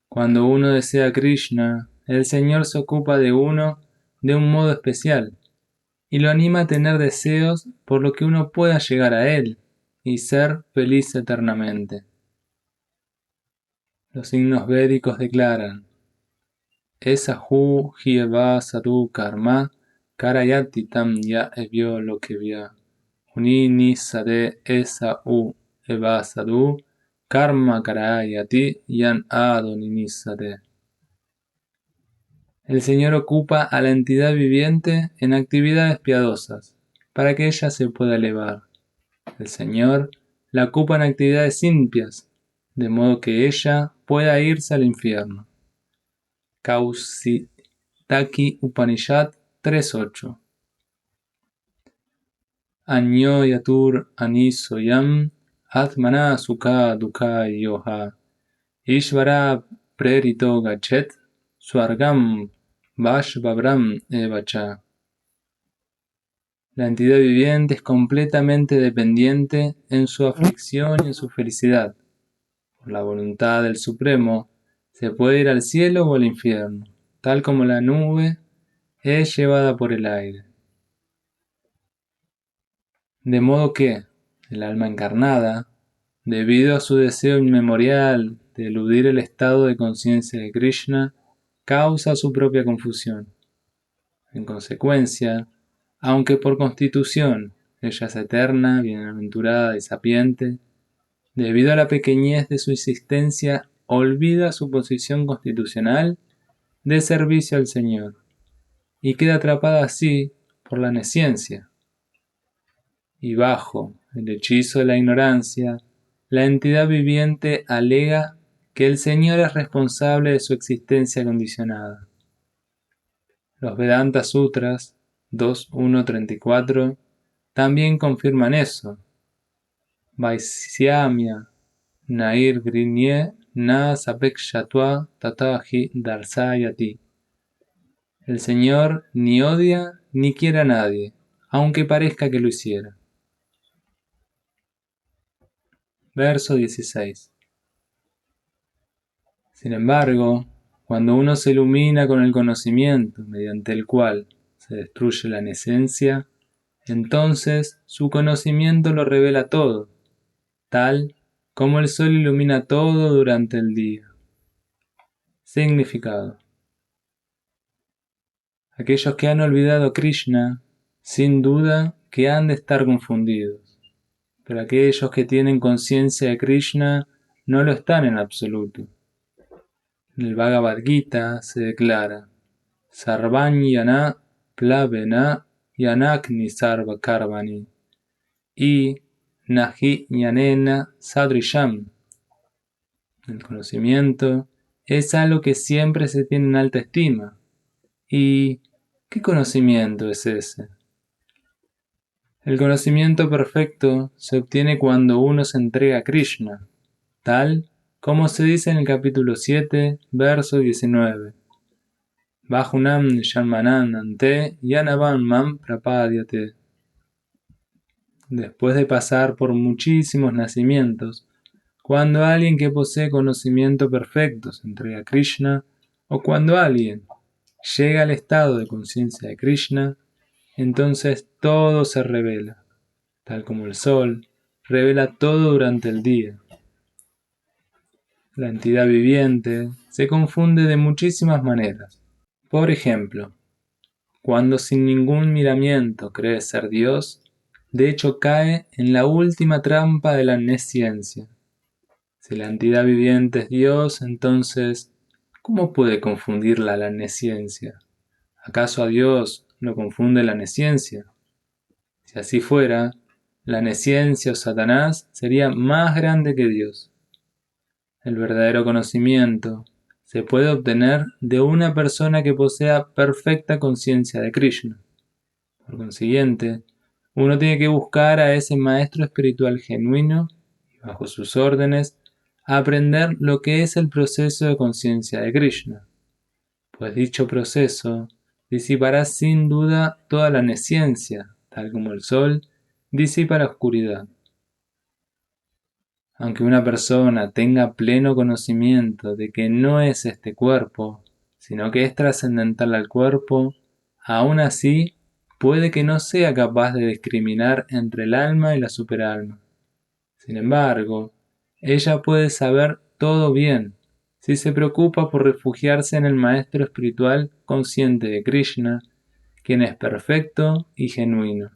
cuando uno desea a Krishna, el Señor se ocupa de uno de un modo especial, y lo anima a tener deseos por lo que uno pueda llegar a Él y ser feliz eternamente. Los signos védicos declaran: Esahu hieva sadhu karma karayati tam ya evyo lokevya unini sade esahu eva sadhu karma karayati yan adonini sade. El Señor ocupa a la entidad viviente en actividades piadosas, para que ella se pueda elevar. El Señor la ocupa en actividades impias, de modo que ella pueda irse al infierno. Kausitaki Upanishad 3.8. Anyo yatur anisoyam atmana sukha dukha yoha Ishvara prerito gachet swargam vashvabram evacha. La entidad viviente es completamente dependiente en su aflicción y en su felicidad. Por la voluntad del Supremo, se puede ir al cielo o al infierno, tal como la nube es llevada por el aire. De modo que el alma encarnada, debido a su deseo inmemorial de eludir el estado de conciencia de Krishna, causa su propia confusión. En consecuencia, aunque por constitución ella es eterna, bienaventurada y sapiente, debido a la pequeñez de su existencia, olvida su posición constitucional de servicio al Señor, y queda atrapada así por la nesciencia. Y bajo el hechizo de la ignorancia, la entidad viviente alega que el Señor es responsable de su existencia condicionada. Los Vedanta Sutras 2.1.34 también confirman eso. Vaisyamya Nair Grinye Na Sapekshatva Tatahi Darsayati. El Señor ni odia ni quiere a nadie, aunque parezca que lo hiciera. Verso 16. Sin embargo, cuando uno se ilumina con el conocimiento mediante el cual se destruye la nesencia, entonces su conocimiento lo revela todo, tal como el sol ilumina todo durante el día. Significado. Aquellos que han olvidado a Krishna, sin duda que han de estar confundidos, pero aquellos que tienen conciencia de Krishna no lo están en absoluto. En el Bhagavad Gita se declara: Sarvanyana plavena yanakni sarva karmani y nahi yanena sadrisham. El conocimiento es algo que siempre se tiene en alta estima. ¿Y qué conocimiento es ese? El conocimiento perfecto se obtiene cuando uno se entrega a Krishna, tal como se dice en el capítulo 7, verso 19. Bajunam Shanmanan ante Yanavan Mam Prapadyate. Después de pasar por muchísimos nacimientos, cuando alguien que posee conocimiento perfecto se entrega a Krishna, o cuando alguien llega al estado de conciencia de Krishna, entonces todo se revela, tal como el sol revela todo durante el día. La entidad viviente se confunde de muchísimas maneras. Por ejemplo, cuando sin ningún miramiento cree ser Dios, de hecho cae en la última trampa de la nesciencia. Si la entidad viviente es Dios, entonces, ¿cómo puede confundirla la nesciencia? ¿Acaso a Dios lo confunde la nesciencia? Si así fuera, La nesciencia o Satanás sería más grande que Dios. El verdadero conocimiento se puede obtener de una persona que posea perfecta conciencia de Krishna. Por consiguiente, uno tiene que buscar a ese maestro espiritual genuino y bajo sus órdenes aprender lo que es el proceso de conciencia de Krishna, pues dicho proceso disipará sin duda toda la nesciencia, tal como el sol disipa la oscuridad. Aunque una persona tenga pleno conocimiento de que no es este cuerpo, sino que es trascendental al cuerpo, aún así puede que no sea capaz de discriminar entre el alma y la superalma. Sin embargo, ella puede saber todo bien si se preocupa por refugiarse en el maestro espiritual consciente de Krishna, quien es perfecto y genuino.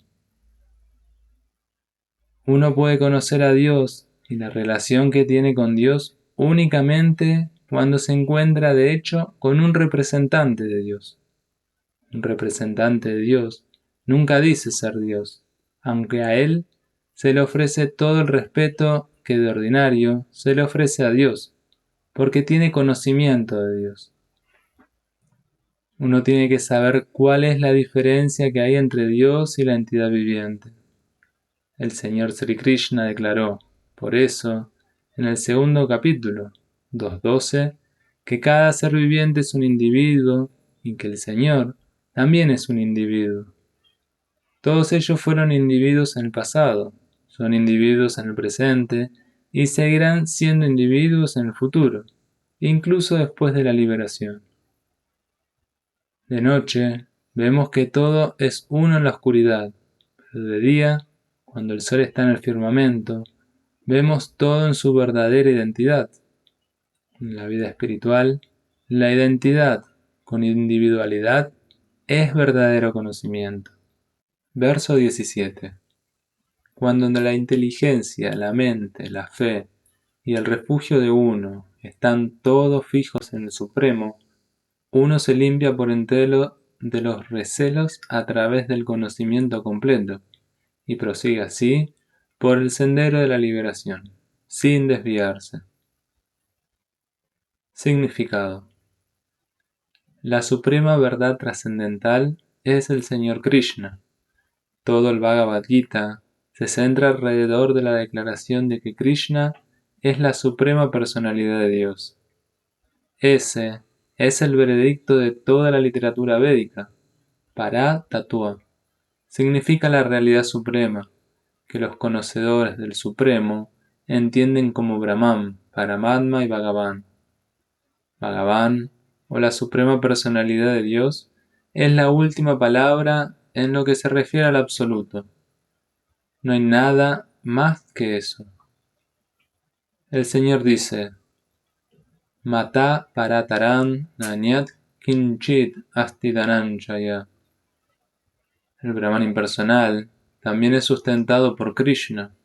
Uno puede conocer a Dios y la relación que tiene con Dios únicamente cuando se encuentra de hecho con un representante de Dios. Un representante de Dios nunca dice ser Dios, aunque a él se le ofrece todo el respeto que de ordinario se le ofrece a Dios, porque tiene conocimiento de Dios. Uno tiene que saber cuál es la diferencia que hay entre Dios y la entidad viviente. El Señor Sri Krishna declaró, por eso, en el segundo capítulo, 2.12, que cada ser viviente es un individuo y que el Señor también es un individuo. Todos ellos fueron individuos en el pasado, son individuos en el presente y seguirán siendo individuos en el futuro, incluso después de la liberación. De noche, vemos que todo es uno en la oscuridad, pero de día, cuando el sol está en el firmamento, vemos todo en su verdadera identidad. En la vida espiritual, la identidad con individualidad es verdadero conocimiento. Verso 17. Cuando la inteligencia, la mente, la fe y el refugio de uno están todos fijos en el Supremo, uno se limpia por entero de los recelos a través del conocimiento completo y prosigue así por el sendero de la liberación, sin desviarse. Significado: la suprema verdad trascendental es el Señor Krishna. Todo el Bhagavad Gita se centra alrededor de la declaración de que Krishna es la suprema personalidad de Dios. Ese es el veredicto de toda la literatura védica. Para Tatua significa la realidad suprema, que los conocedores del Supremo entienden como Brahman, Paramatma y Bhagavan. Bhagavan, o la suprema personalidad de Dios, es la última palabra en lo que se refiere al absoluto. No hay nada más que eso. El Señor dice: Mata parataram nanyat kinchit asti dhananjaya. El Brahman impersonal también es sustentado por Krishna.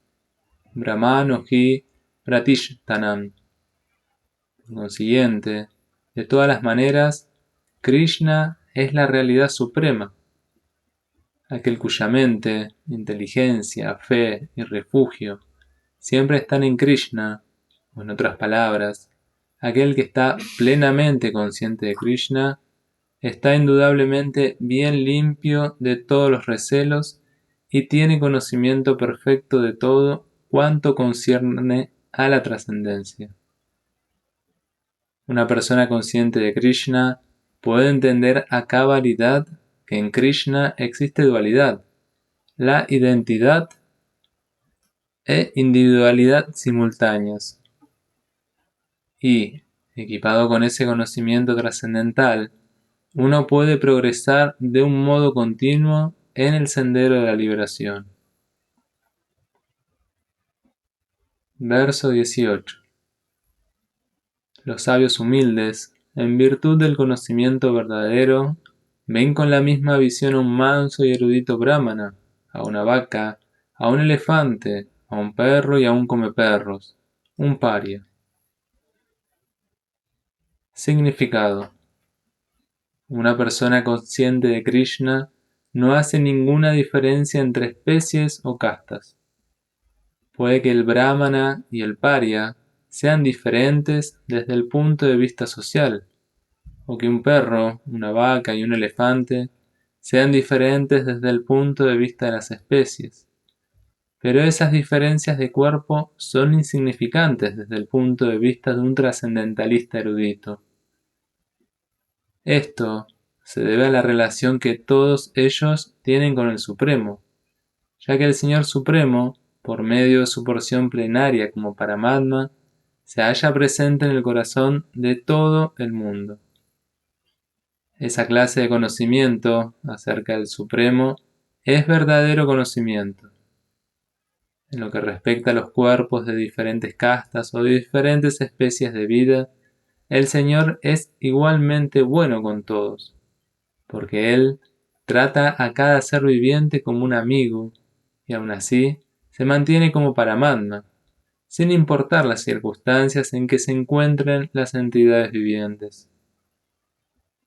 Brahmano hi pratishtanam. Por consiguiente, de todas las maneras, Krishna es la realidad suprema, aquel cuya mente, inteligencia, fe y refugio siempre están en Krishna, o en otras palabras, aquel que está plenamente consciente de Krishna está indudablemente bien limpio de todos los recelos y tiene conocimiento perfecto de todo cuanto concierne a la trascendencia. Una persona consciente de Krishna puede entender a cabalidad que en Krishna existe dualidad, la identidad e individualidad simultáneas. Y, equipado con ese conocimiento trascendental, uno puede progresar de un modo continuo en el sendero de la liberación. Verso 18. Los sabios humildes, en virtud del conocimiento verdadero, ven con la misma visión a un manso y erudito brahmana, a una vaca, a un elefante, a un perro y a un comeperros, un paria. Significado: una persona consciente de Krishna no hace ninguna diferencia entre especies o castas. Puede que el brahmana y el parya sean diferentes desde el punto de vista social, o que un perro, una vaca y un elefante sean diferentes desde el punto de vista de las especies. Pero esas diferencias de cuerpo son insignificantes desde el punto de vista de un trascendentalista erudito. Esto se debe a la relación que todos ellos tienen con el Supremo, ya que el Señor Supremo, por medio de su porción plenaria como Paramatma, se halla presente en el corazón de todo el mundo. Esa clase de conocimiento acerca del Supremo es verdadero conocimiento. En lo que respecta a los cuerpos de diferentes castas o de diferentes especies de vida, el Señor es igualmente bueno con todos, porque Él trata a cada ser viviente como un amigo y aun así se mantiene como Paramatma, sin importar las circunstancias en que se encuentren las entidades vivientes.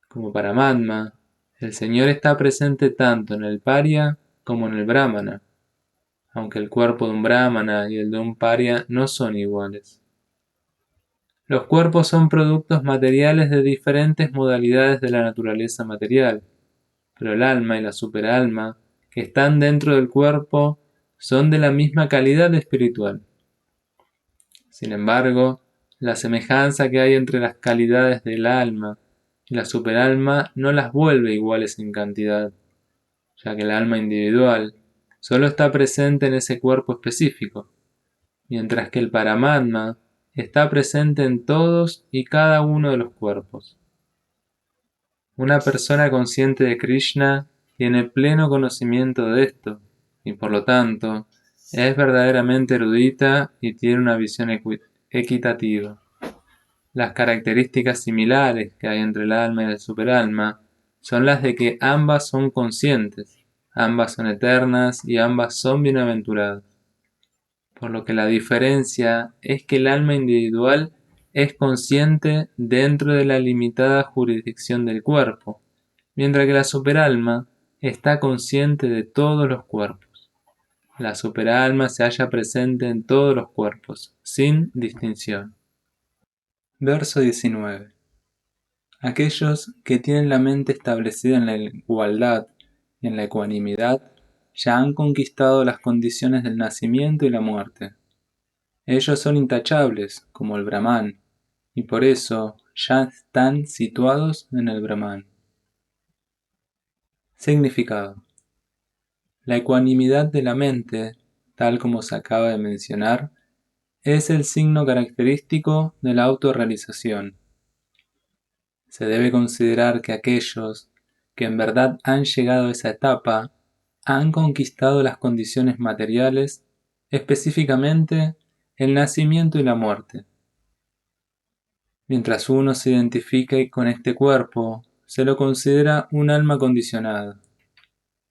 Como Paramatma, el Señor está presente tanto en el Parya como en el Brahmana, aunque el cuerpo de un Brahmana y el de un Parya no son iguales. Los cuerpos son productos materiales de diferentes modalidades de la naturaleza material, pero el alma y la superalma que están dentro del cuerpo son de la misma calidad espiritual. Sin embargo, la semejanza que hay entre las calidades del alma y la superalma no las vuelve iguales en cantidad, ya que el alma individual solo está presente en ese cuerpo específico, mientras que el Paramatma está presente en todos y cada uno de los cuerpos. Una persona consciente de Krishna tiene pleno conocimiento de esto, y por lo tanto, es verdaderamente erudita y tiene una visión equitativa. Las características similares que hay entre el alma y el superalma son las de que ambas son conscientes, ambas son eternas y ambas son bienaventuradas. Por lo que la diferencia es que el alma individual es consciente dentro de la limitada jurisdicción del cuerpo, mientras que la superalma está consciente de todos los cuerpos. La superalma se halla presente en todos los cuerpos, sin distinción. Verso 19. Aquellos que tienen la mente establecida en la igualdad y en la ecuanimidad ya han conquistado las condiciones del nacimiento y la muerte. Ellos son intachables, como el Brahman, y por eso ya están situados en el Brahman. Significado. La ecuanimidad de la mente, tal como se acaba de mencionar, es el signo característico de la autorrealización. Se debe considerar que aquellos que en verdad han llegado a esa etapa han conquistado las condiciones materiales, específicamente el nacimiento y la muerte. Mientras uno se identifique con este cuerpo, se lo considera un alma condicionada.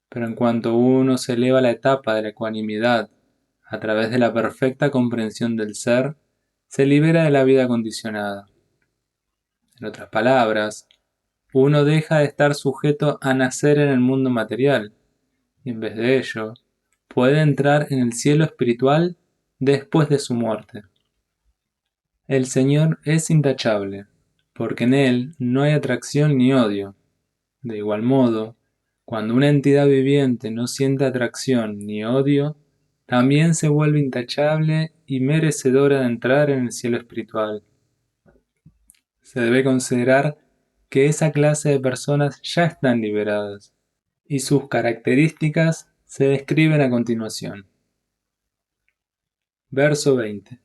Pero en cuanto uno se eleva a la etapa de la ecuanimidad a través de la perfecta comprensión del ser, se libera de la vida condicionada. En otras palabras, uno deja de estar sujeto a nacer en el mundo material, y en vez de ello, puede entrar en el cielo espiritual después de su muerte. El Señor es intachable, porque en Él no hay atracción ni odio. De igual modo, cuando una entidad viviente no siente atracción ni odio, también se vuelve intachable y merecedora de entrar en el cielo espiritual. Se debe considerar que esa clase de personas ya están liberadas, y sus características se describen a continuación. Verso 20.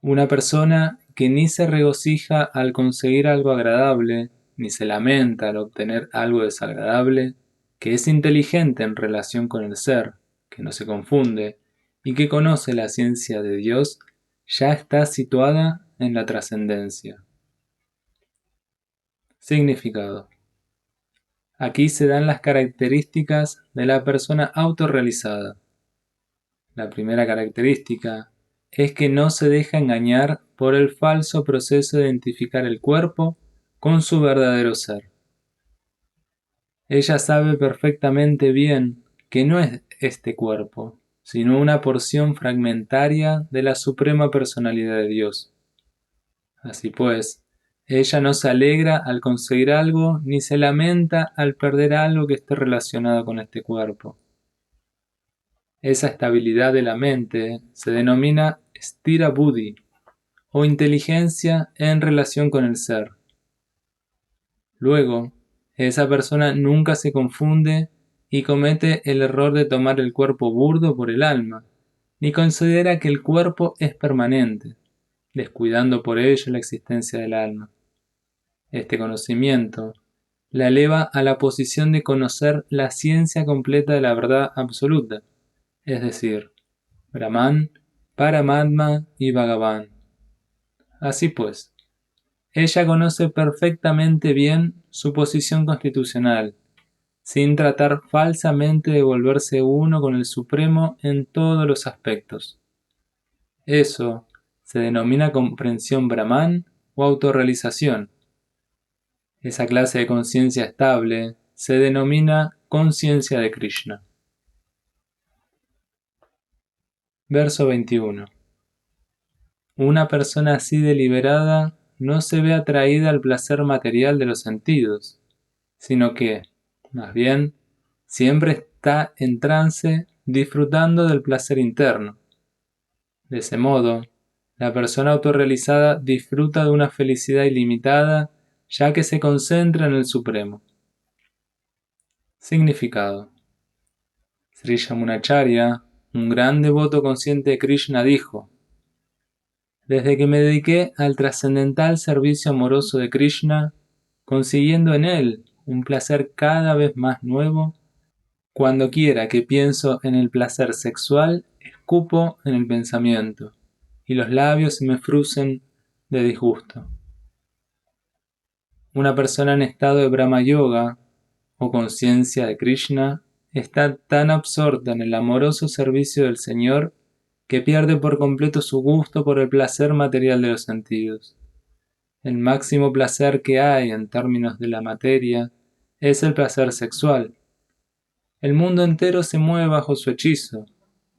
Una persona que ni se regocija al conseguir algo agradable, ni se lamenta al obtener algo desagradable, que es inteligente en relación con el ser, que no se confunde, y que conoce la ciencia de Dios, ya está situada en la trascendencia. Significado. Aquí se dan las características de la persona autorrealizada. La primera característica es que no se deja engañar por el falso proceso de identificar el cuerpo con su verdadero ser. Ella sabe perfectamente bien que no es este cuerpo, sino una porción fragmentaria de la suprema personalidad de Dios. Así pues, ella no se alegra al conseguir algo ni se lamenta al perder algo que esté relacionado con este cuerpo. Esa estabilidad de la mente se denomina Sthira Buddhi, o inteligencia en relación con el ser. Luego, esa persona nunca se confunde y comete el error de tomar el cuerpo burdo por el alma, ni considera que el cuerpo es permanente, descuidando por ello la existencia del alma. Este conocimiento la eleva a la posición de conocer la ciencia completa de la verdad absoluta, es decir, Brahman, Paramatma y Bhagavan. Así pues, ella conoce perfectamente bien su posición constitucional, sin tratar falsamente de volverse uno con el Supremo en todos los aspectos. Eso se denomina comprensión Brahman o autorrealización. Esa clase de conciencia estable se denomina conciencia de Krishna. Verso 21. Una persona así deliberada no se ve atraída al placer material de los sentidos, sino que, más bien, siempre está en trance disfrutando del placer interno. De ese modo, la persona autorrealizada disfruta de una felicidad ilimitada ya que se concentra en el Supremo. Significado. Sri Yamunacharya, un gran devoto consciente de Krishna, dijo: desde que me dediqué al trascendental servicio amoroso de Krishna, consiguiendo en él un placer cada vez más nuevo, cuando quiera que pienso en el placer sexual, escupo en el pensamiento, y los labios se me fruncen de disgusto. Una persona en estado de Brahma Yoga, o conciencia de Krishna, está tan absorta en el amoroso servicio del Señor que pierde por completo su gusto por el placer material de los sentidos. El máximo placer que hay en términos de la materia es el placer sexual. El mundo entero se mueve bajo su hechizo,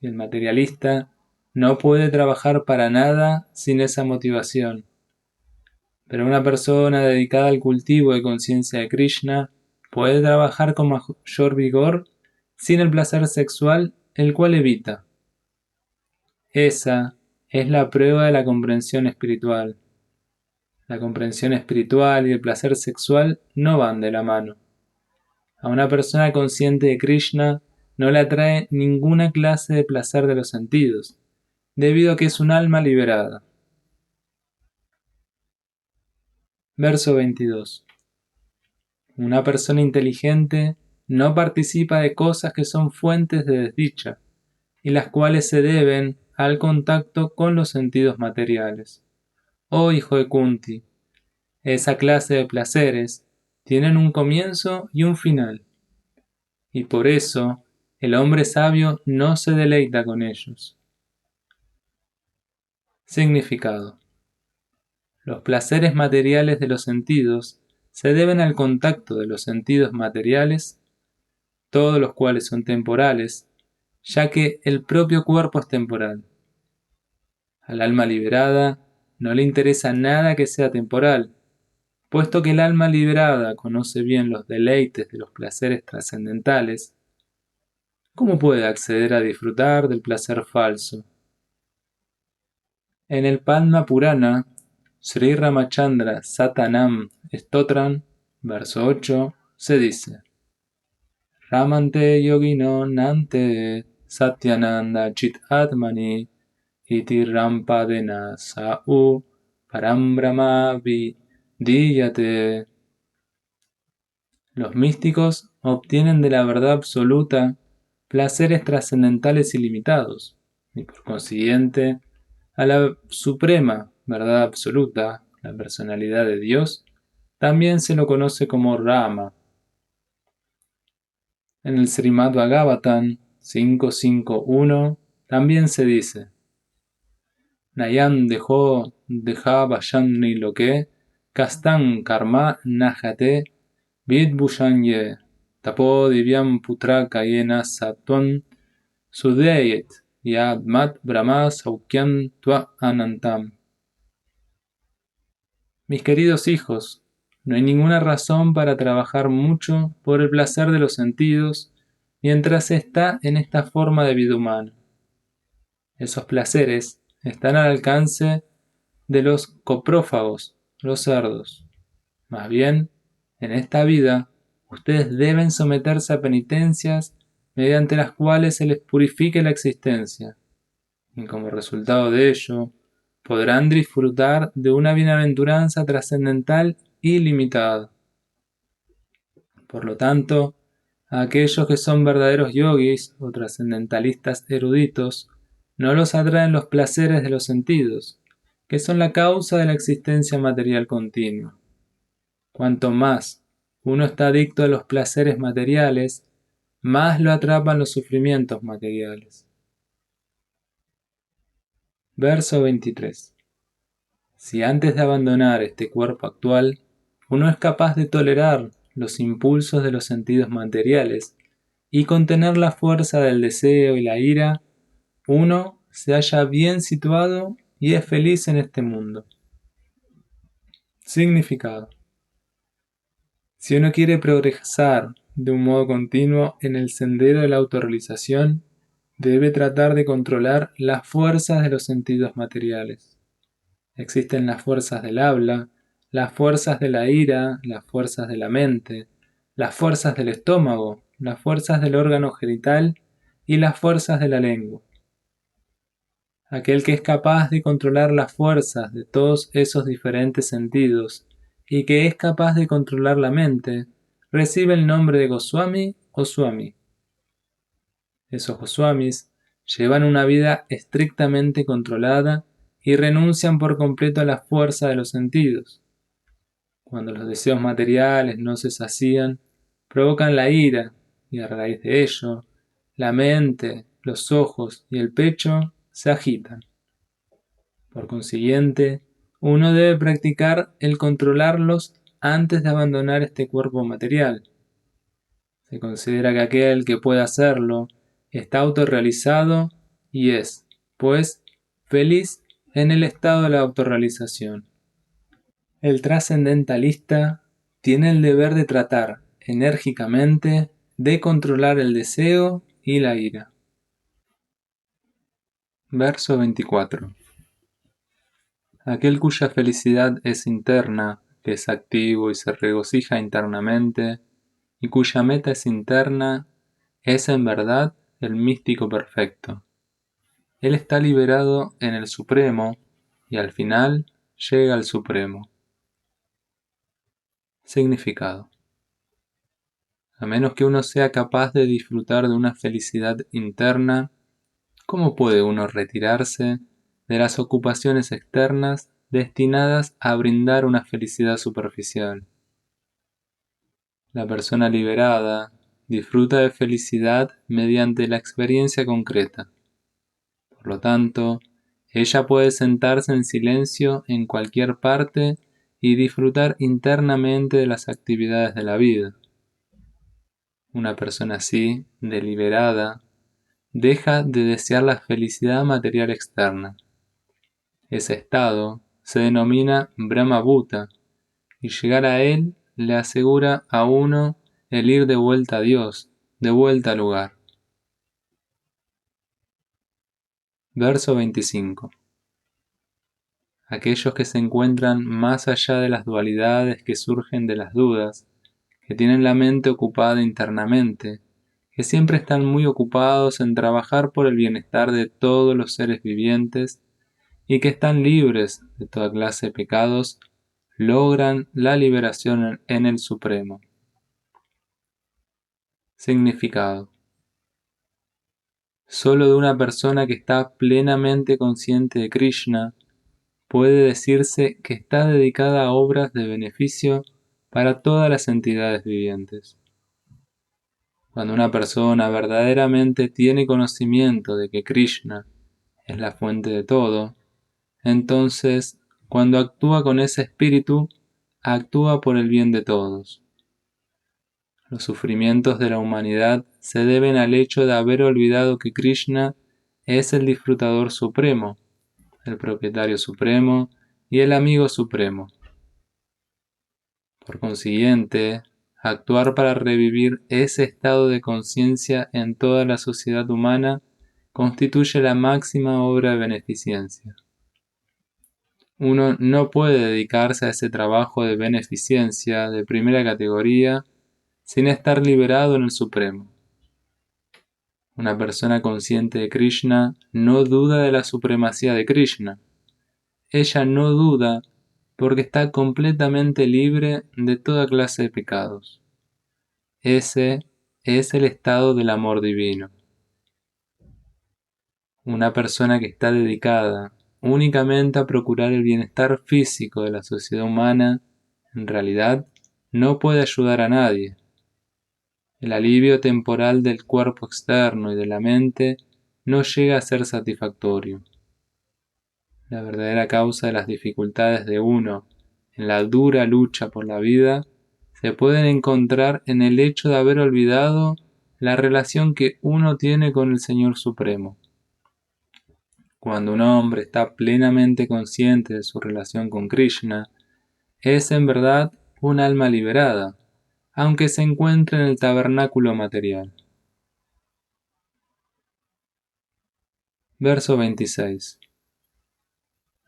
y el materialista no puede trabajar para nada sin esa motivación. Pero una persona dedicada al cultivo de conciencia de Krishna puede trabajar con mayor vigor sin el placer sexual, el cual evita. Esa es la prueba de la comprensión espiritual. La comprensión espiritual y el placer sexual no van de la mano. A una persona consciente de Krishna no le atrae ninguna clase de placer de los sentidos, debido a que es un alma liberada. Verso 22. Una persona inteligente no participa de cosas que son fuentes de desdicha, y las cuales se deben al contacto con los sentidos materiales. Oh hijo de Kunti, esa clase de placeres tienen un comienzo y un final, y por eso el hombre sabio no se deleita con ellos. Significado. Los placeres materiales de los sentidos se deben al contacto de los sentidos materiales, todos los cuales son temporales, ya que el propio cuerpo es temporal. Al alma liberada no le interesa nada que sea temporal, puesto que el alma liberada conoce bien los deleites de los placeres trascendentales. ¿Cómo puede acceder a disfrutar del placer falso? En el Padma Purana, Sri Ramachandra Satanam Stotram, verso 8, se dice: Ramante yogino nante satyananda chit atmani iti rampadena sa'u param brahma vidiyate. Los místicos obtienen de la verdad absoluta placeres trascendentales ilimitados, y por consiguiente, a la suprema verdad absoluta, la personalidad de Dios, también se lo conoce como Rama. En el Srimad Bhagavatam 5.5.1 también se dice: Nayam deja vayan ni loke, kastan karma najate, vidbhushanye, tapo divyam putra kayena satwan, Sudeyet Yad Mat Brahma Saukyam Tua Anantam. Mis queridos hijos, no hay ninguna razón para trabajar mucho por el placer de los sentidos mientras se está en esta forma de vida humana. Esos placeres están al alcance de los coprófagos, los cerdos. Más bien, en esta vida, ustedes deben someterse a penitencias mediante las cuales se les purifique la existencia, y como resultado de ello, podrán disfrutar de una bienaventuranza trascendental ilimitada. Por lo tanto, a aquellos que son verdaderos yogis o trascendentalistas eruditos, no los atraen los placeres de los sentidos, que son la causa de la existencia material continua. Cuanto más uno está adicto a los placeres materiales, más lo atrapan los sufrimientos materiales. Verso 23. Si antes de abandonar este cuerpo actual, uno es capaz de tolerar los impulsos de los sentidos materiales y contener la fuerza del deseo y la ira, uno se halla bien situado y es feliz en este mundo. Significado. Si uno quiere progresar de un modo continuo en el sendero de la autorrealización, debe tratar de controlar las fuerzas de los sentidos materiales. Existen las fuerzas del habla, las fuerzas de la ira, las fuerzas de la mente, las fuerzas del estómago, las fuerzas del órgano genital y las fuerzas de la lengua. Aquel que es capaz de controlar las fuerzas de todos esos diferentes sentidos y que es capaz de controlar la mente, recibe el nombre de Goswami o Swami. Esos Goswamis llevan una vida estrictamente controlada y renuncian por completo a la fuerza de los sentidos. Cuando los deseos materiales no se sacían, provocan la ira, y a raíz de ello, la mente, los ojos y el pecho se agitan. Por consiguiente, uno debe practicar el controlarlos antes de abandonar este cuerpo material. Se considera que aquel que puede hacerlo está autorrealizado y es, pues, feliz en el estado de la autorrealización. El trascendentalista tiene el deber de tratar enérgicamente de controlar el deseo y la ira. Verso 24. Aquel cuya felicidad es interna, que es activo y se regocija internamente, y cuya meta es interna, es en verdad el místico perfecto. Él está liberado en el Supremo y al final llega al Supremo. Significado. A menos que uno sea capaz de disfrutar de una felicidad interna, ¿cómo puede uno retirarse de las ocupaciones externas destinadas a brindar una felicidad superficial? La persona liberada disfruta de felicidad mediante la experiencia concreta. Por lo tanto, ella puede sentarse en silencio en cualquier parte y disfrutar internamente de las actividades de la vida. Una persona así, deliberada, deja de desear la felicidad material externa. Ese estado se denomina Brahma-bhuta y llegar a él le asegura a uno el ir de vuelta a Dios, de vuelta al lugar. Verso 25. Aquellos que se encuentran más allá de las dualidades que surgen de las dudas, que tienen la mente ocupada internamente, que siempre están muy ocupados en trabajar por el bienestar de todos los seres vivientes y que están libres de toda clase de pecados, logran la liberación en el Supremo. Significado. Solo de una persona que está plenamente consciente de Krishna puede decirse que está dedicada a obras de beneficio para todas las entidades vivientes. Cuando una persona verdaderamente tiene conocimiento de que Krishna es la fuente de todo, entonces, cuando actúa con ese espíritu, actúa por el bien de todos. Los sufrimientos de la humanidad se deben al hecho de haber olvidado que Krishna es el disfrutador supremo, el propietario supremo y el amigo supremo. Por consiguiente, actuar para revivir ese estado de conciencia en toda la sociedad humana constituye la máxima obra de beneficencia. Uno no puede dedicarse a ese trabajo de beneficencia de primera categoría sin estar liberado en el Supremo. Una persona consciente de Krishna no duda de la supremacía de Krishna. Ella no duda porque está completamente libre de toda clase de pecados. Ese es el estado del amor divino. Una persona que está dedicada únicamente a procurar el bienestar físico de la sociedad humana, en realidad, no puede ayudar a nadie. El alivio temporal del cuerpo externo y de la mente no llega a ser satisfactorio. La verdadera causa de las dificultades de uno en la dura lucha por la vida se pueden encontrar en el hecho de haber olvidado la relación que uno tiene con el Señor Supremo. Cuando un hombre está plenamente consciente de su relación con Krishna, es en verdad un alma liberada, aunque se encuentre en el tabernáculo material. Verso 26.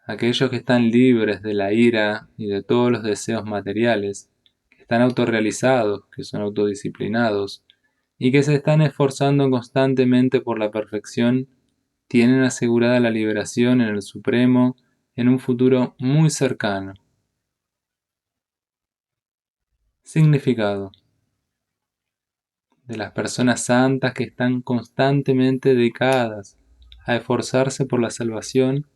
Aquellos que están libres de la ira y de todos los deseos materiales, que están autorrealizados, que son autodisciplinados, y que se están esforzando constantemente por la perfección, tienen asegurada la liberación en el Supremo en un futuro muy cercano. Significado: de las personas santas que están constantemente dedicadas a esforzarse por la salvación,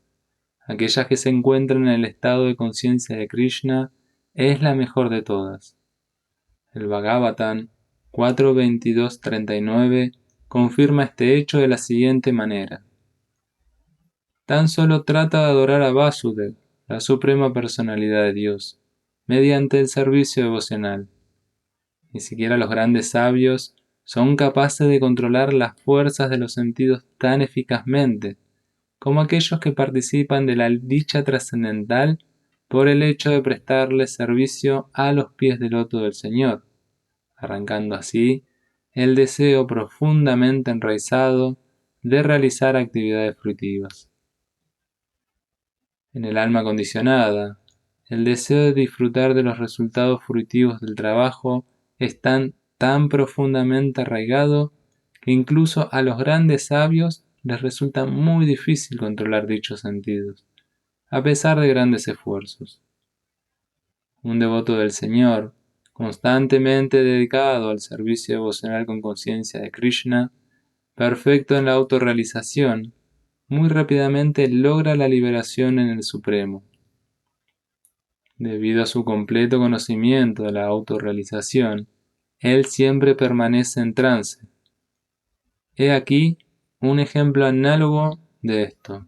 aquellas que se encuentran en el estado de conciencia de Krishna es la mejor de todas. El Bhagavatam 4.22.39 confirma este hecho de la siguiente manera: tan solo trata de adorar a Vasudev, la suprema personalidad de Dios, mediante el servicio devocional. Ni siquiera los grandes sabios son capaces de controlar las fuerzas de los sentidos tan eficazmente como aquellos que participan de la dicha trascendental por el hecho de prestarle servicio a los pies del loto del Señor, arrancando así el deseo profundamente enraizado de realizar actividades fruitivas. En el alma condicionada, el deseo de disfrutar de los resultados fruitivos del trabajo es tan profundamente arraigado que incluso a los grandes sabios les resulta muy difícil controlar dichos sentidos, a pesar de grandes esfuerzos. Un devoto del Señor, constantemente dedicado al servicio devocional con conciencia de Krishna, perfecto en la autorrealización, muy rápidamente logra la liberación en el Supremo. Debido a su completo conocimiento de la autorrealización, él siempre permanece en trance. He aquí un ejemplo análogo de esto.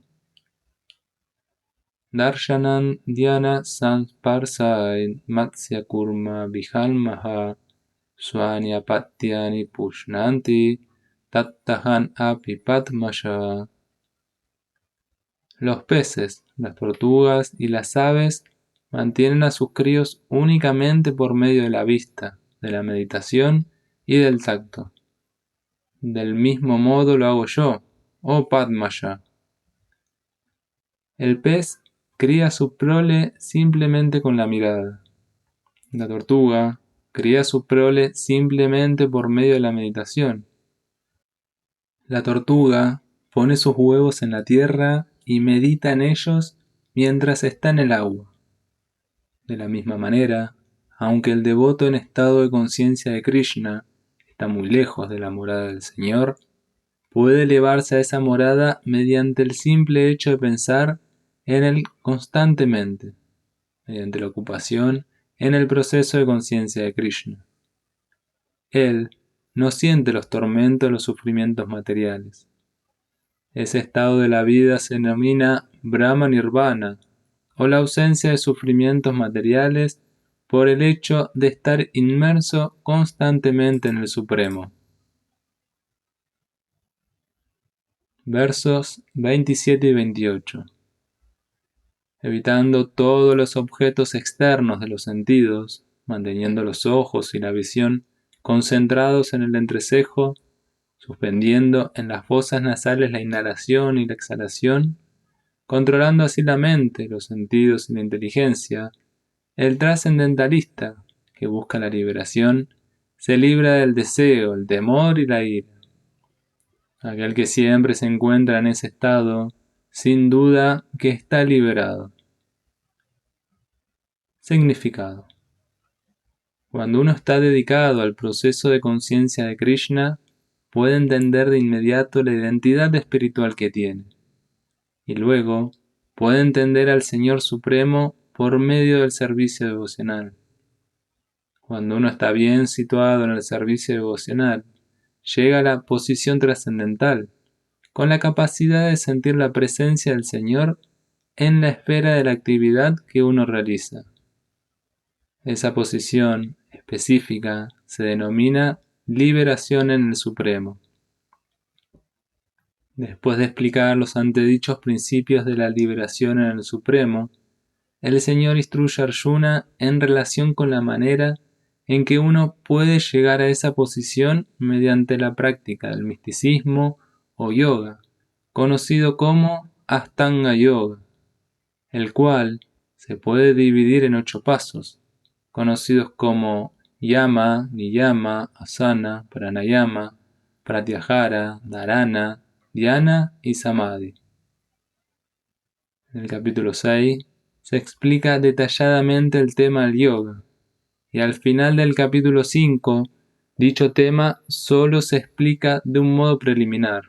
Darshanam dhyana sansparsai matsya kurma vihalmaha swanyapattyani pushnanti tattahan api padmasha. Los peces, las tortugas y las aves mantienen a sus críos únicamente por medio de la vista, de la meditación y del tacto. Del mismo modo lo hago yo, oh Padmaya. El pez cría su prole simplemente con la mirada. La tortuga cría su prole simplemente por medio de la meditación. La tortuga pone sus huevos en la tierra y medita en ellos mientras está en el agua. De la misma manera, aunque el devoto en estado de conciencia de Krishna está muy lejos de la morada del Señor, puede elevarse a esa morada mediante el simple hecho de pensar en él constantemente, mediante la ocupación en el proceso de conciencia de Krishna. Él no siente los tormentos de los sufrimientos materiales. Ese estado de la vida se denomina Brahma Nirvana, o la ausencia de sufrimientos materiales por el hecho de estar inmerso constantemente en el Supremo. Versos 27 y 28. Evitando todos los objetos externos de los sentidos, manteniendo los ojos y la visión concentrados en el entrecejo, suspendiendo en las fosas nasales la inhalación y la exhalación, controlando así la mente, los sentidos y la inteligencia, el trascendentalista, que busca la liberación, se libra del deseo, el temor y la ira. Aquel que siempre se encuentra en ese estado, sin duda que está liberado. Significado. Cuando uno está dedicado al proceso de conciencia de Krishna, puede entender de inmediato la identidad espiritual que tiene, y luego puede entender al Señor Supremo por medio del servicio devocional. Cuando uno está bien situado en el servicio devocional, llega a la posición trascendental, con la capacidad de sentir la presencia del Señor en la esfera de la actividad que uno realiza. Esa posición específica se denomina liberación en el Supremo. Después de explicar los antedichos principios de la liberación en el Supremo, el Señor instruye a Arjuna en relación con la manera en que uno puede llegar a esa posición mediante la práctica del misticismo o yoga, conocido como Ashtanga Yoga, el cual se puede dividir en 8 pasos, conocidos como Yama, Niyama, Asana, Pranayama, Pratyahara, Dharana, Dhyana y Samadhi. En el capítulo 6 se explica detalladamente el tema del yoga, y al final del capítulo 5, dicho tema solo se explica de un modo preliminar.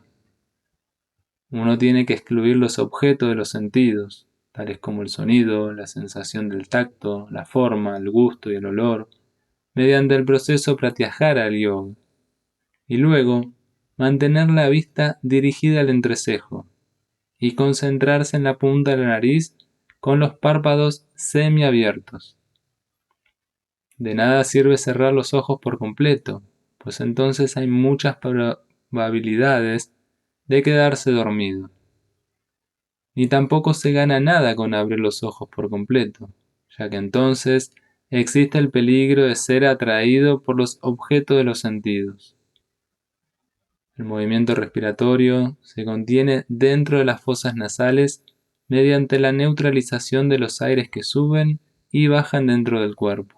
Uno tiene que excluir los objetos de los sentidos, tales como el sonido, la sensación del tacto, la forma, el gusto y el olor, mediante el proceso pratyahara del yoga, y luego mantener la vista dirigida al entrecejo y concentrarse en la punta de la nariz con los párpados semiabiertos. De nada sirve cerrar los ojos por completo, pues entonces hay muchas probabilidades de quedarse dormido. Ni tampoco se gana nada con abrir los ojos por completo, ya que entonces existe el peligro de ser atraído por los objetos de los sentidos. El movimiento respiratorio se contiene dentro de las fosas nasales mediante la neutralización de los aires que suben y bajan dentro del cuerpo.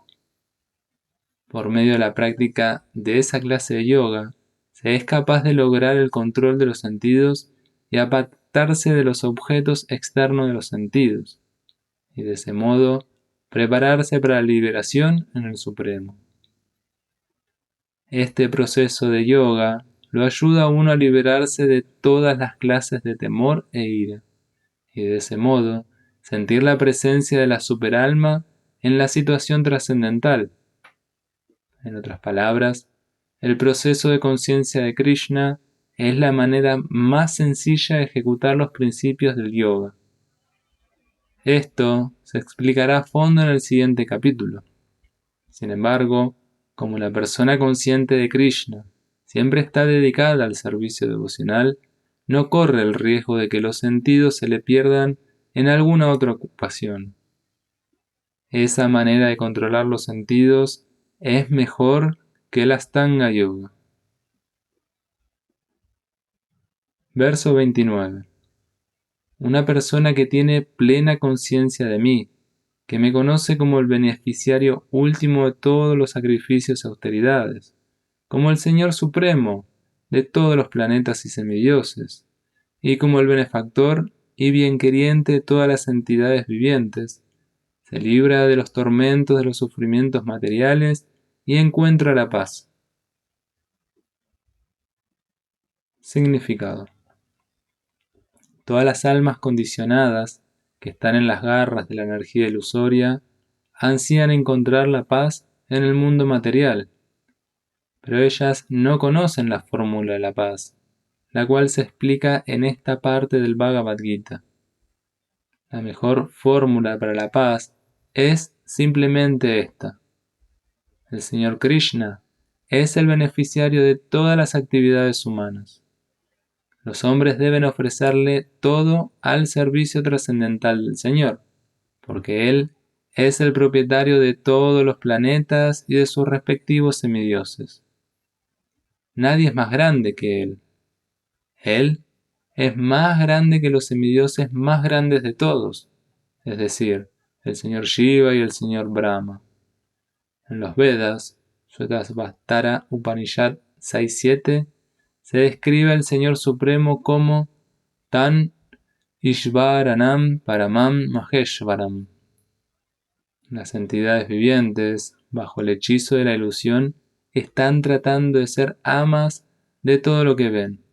Por medio de la práctica de esa clase de yoga, se es capaz de lograr el control de los sentidos y apartarse de los objetos externos de los sentidos, y de ese modo prepararse para la liberación en el Supremo. Este proceso de yoga lo ayuda a uno a liberarse de todas las clases de temor e ira, y de ese modo sentir la presencia de la superalma en la situación trascendental. En otras palabras, el proceso de conciencia de Krishna es la manera más sencilla de ejecutar los principios del yoga. Esto se explicará a fondo en el siguiente capítulo. Sin embargo, como la persona consciente de Krishna siempre está dedicada al servicio devocional, no corre el riesgo de que los sentidos se le pierdan en alguna otra ocupación. Esa manera de controlar los sentidos es mejor que el Ashtanga Yoga. Verso 29. Una persona que tiene plena conciencia de mí, que me conoce como el beneficiario último de todos los sacrificios y austeridades, como el Señor Supremo de todos los planetas y semidioses, y como el benefactor y bienqueriente de todas las entidades vivientes, se libra de los tormentos de los sufrimientos materiales y encuentra la paz. Significado. Todas las almas condicionadas que están en las garras de la energía ilusoria ansían encontrar la paz en el mundo material, pero ellas no conocen la fórmula de la paz, la cual se explica en esta parte del Bhagavad Gita. La mejor fórmula para la paz es simplemente esta. El Señor Krishna es el beneficiario de todas las actividades humanas. Los hombres deben ofrecerle todo al servicio trascendental del Señor, porque Él es el propietario de todos los planetas y de sus respectivos semidioses. Nadie es más grande que Él. Él es más grande que los semidioses más grandes de todos, es decir, el señor Shiva y el señor Brahma. En los Vedas, Shvetasvatara Upanishad 6.7, se describe al Señor Supremo como Tan Ishvaranam Paramam Maheshvaram. Las entidades vivientes, bajo el hechizo de la ilusión, están tratando de ser amas de todo lo que ven,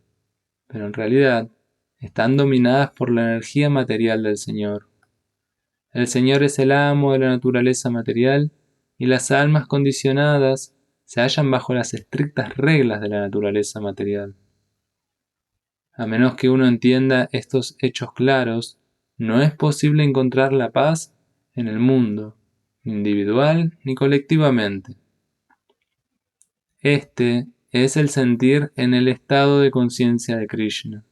pero en realidad están dominadas por la energía material del Señor. El Señor es el amo de la naturaleza material y las almas condicionadas se hallan bajo las estrictas reglas de la naturaleza material. A menos que uno entienda estos hechos claros, no es posible encontrar la paz en el mundo, ni individual ni colectivamente. Este es el sentir en el estado de conciencia de Krishna.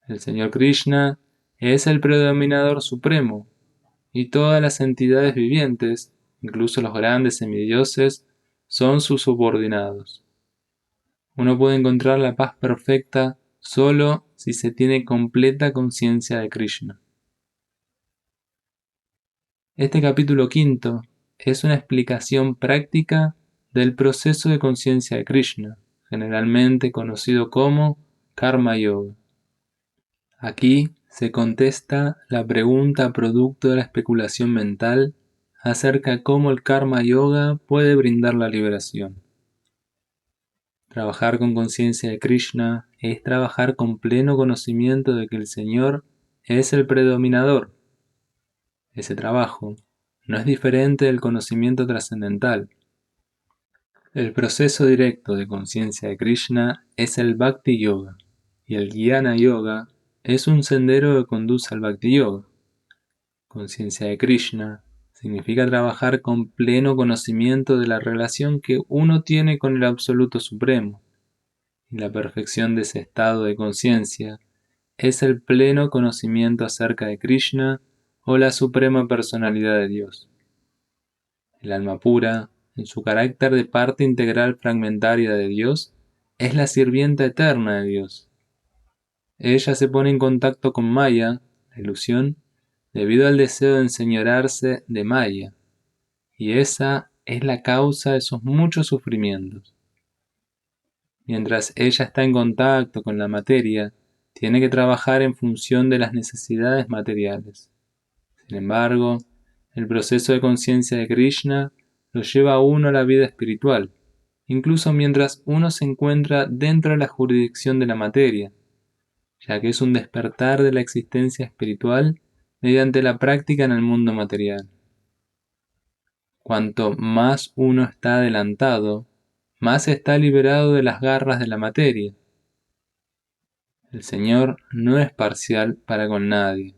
El Señor Krishna es el predominador supremo, y todas las entidades vivientes, incluso los grandes semidioses, son sus subordinados. Uno puede encontrar la paz perfecta solo si se tiene completa conciencia de Krishna. Este capítulo quinto es una explicación práctica del proceso de conciencia de Krishna, generalmente conocido como Karma Yoga. Aquí se contesta la pregunta producto de la especulación mental acerca de cómo el Karma Yoga puede brindar la liberación. Trabajar con conciencia de Krishna es trabajar con pleno conocimiento de que el Señor es el predominador. Ese trabajo no es diferente del conocimiento trascendental. El proceso directo de conciencia de Krishna es el Bhakti Yoga, y el Jnana Yoga es un sendero que conduce al Bhakti Yoga. Conciencia de Krishna significa trabajar con pleno conocimiento de la relación que uno tiene con el Absoluto Supremo, y la perfección de ese estado de conciencia es el pleno conocimiento acerca de Krishna o la Suprema Personalidad de Dios. El alma pura, en su carácter de parte integral fragmentaria de Dios, es la sirvienta eterna de Dios. Ella se pone en contacto con Maya, la ilusión, debido al deseo de enseñorearse de Maya, y esa es la causa de sus muchos sufrimientos. Mientras ella está en contacto con la materia, tiene que trabajar en función de las necesidades materiales. Sin embargo, el proceso de conciencia de Krishna lo lleva a uno a la vida espiritual, incluso mientras uno se encuentra dentro de la jurisdicción de la materia, ya que es un despertar de la existencia espiritual mediante la práctica en el mundo material. Cuanto más uno está adelantado, más está liberado de las garras de la materia. El Señor no es parcial para con nadie.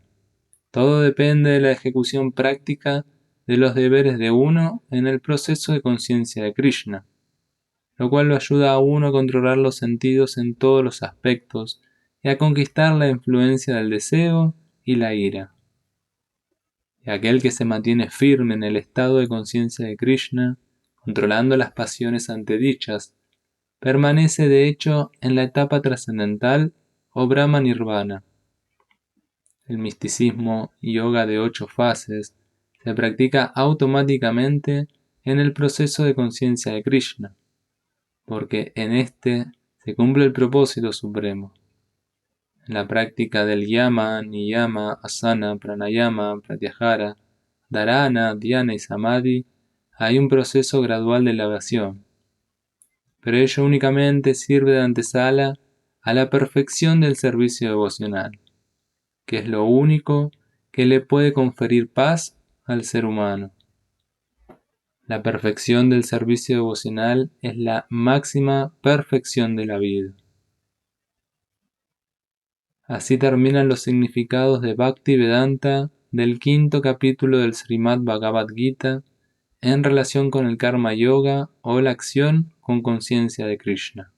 Todo depende de la ejecución práctica de los deberes de uno en el proceso de conciencia de Krishna, lo cual lo ayuda a uno a controlar los sentidos en todos los aspectos y a conquistar la influencia del deseo y la ira. Y aquel que se mantiene firme en el estado de conciencia de Krishna, controlando las pasiones antedichas, permanece de hecho en la etapa trascendental o Brahma Nirvana. El misticismo yoga de 8 fases se practica automáticamente en el proceso de conciencia de Krishna, porque en este se cumple el propósito supremo. En la práctica del yama, niyama, asana, pranayama, pratyahara, dharana, dhyana y samadhi hay un proceso gradual de elevación, pero ello únicamente sirve de antesala a la perfección del servicio devocional, que es lo único que le puede conferir paz al ser humano. La perfección del servicio devocional es la máxima perfección de la vida. Así terminan los significados de Bhakti Vedanta del quinto capítulo del Srimad Bhagavad Gita en relación con el Karma Yoga o la acción con conciencia de Krishna.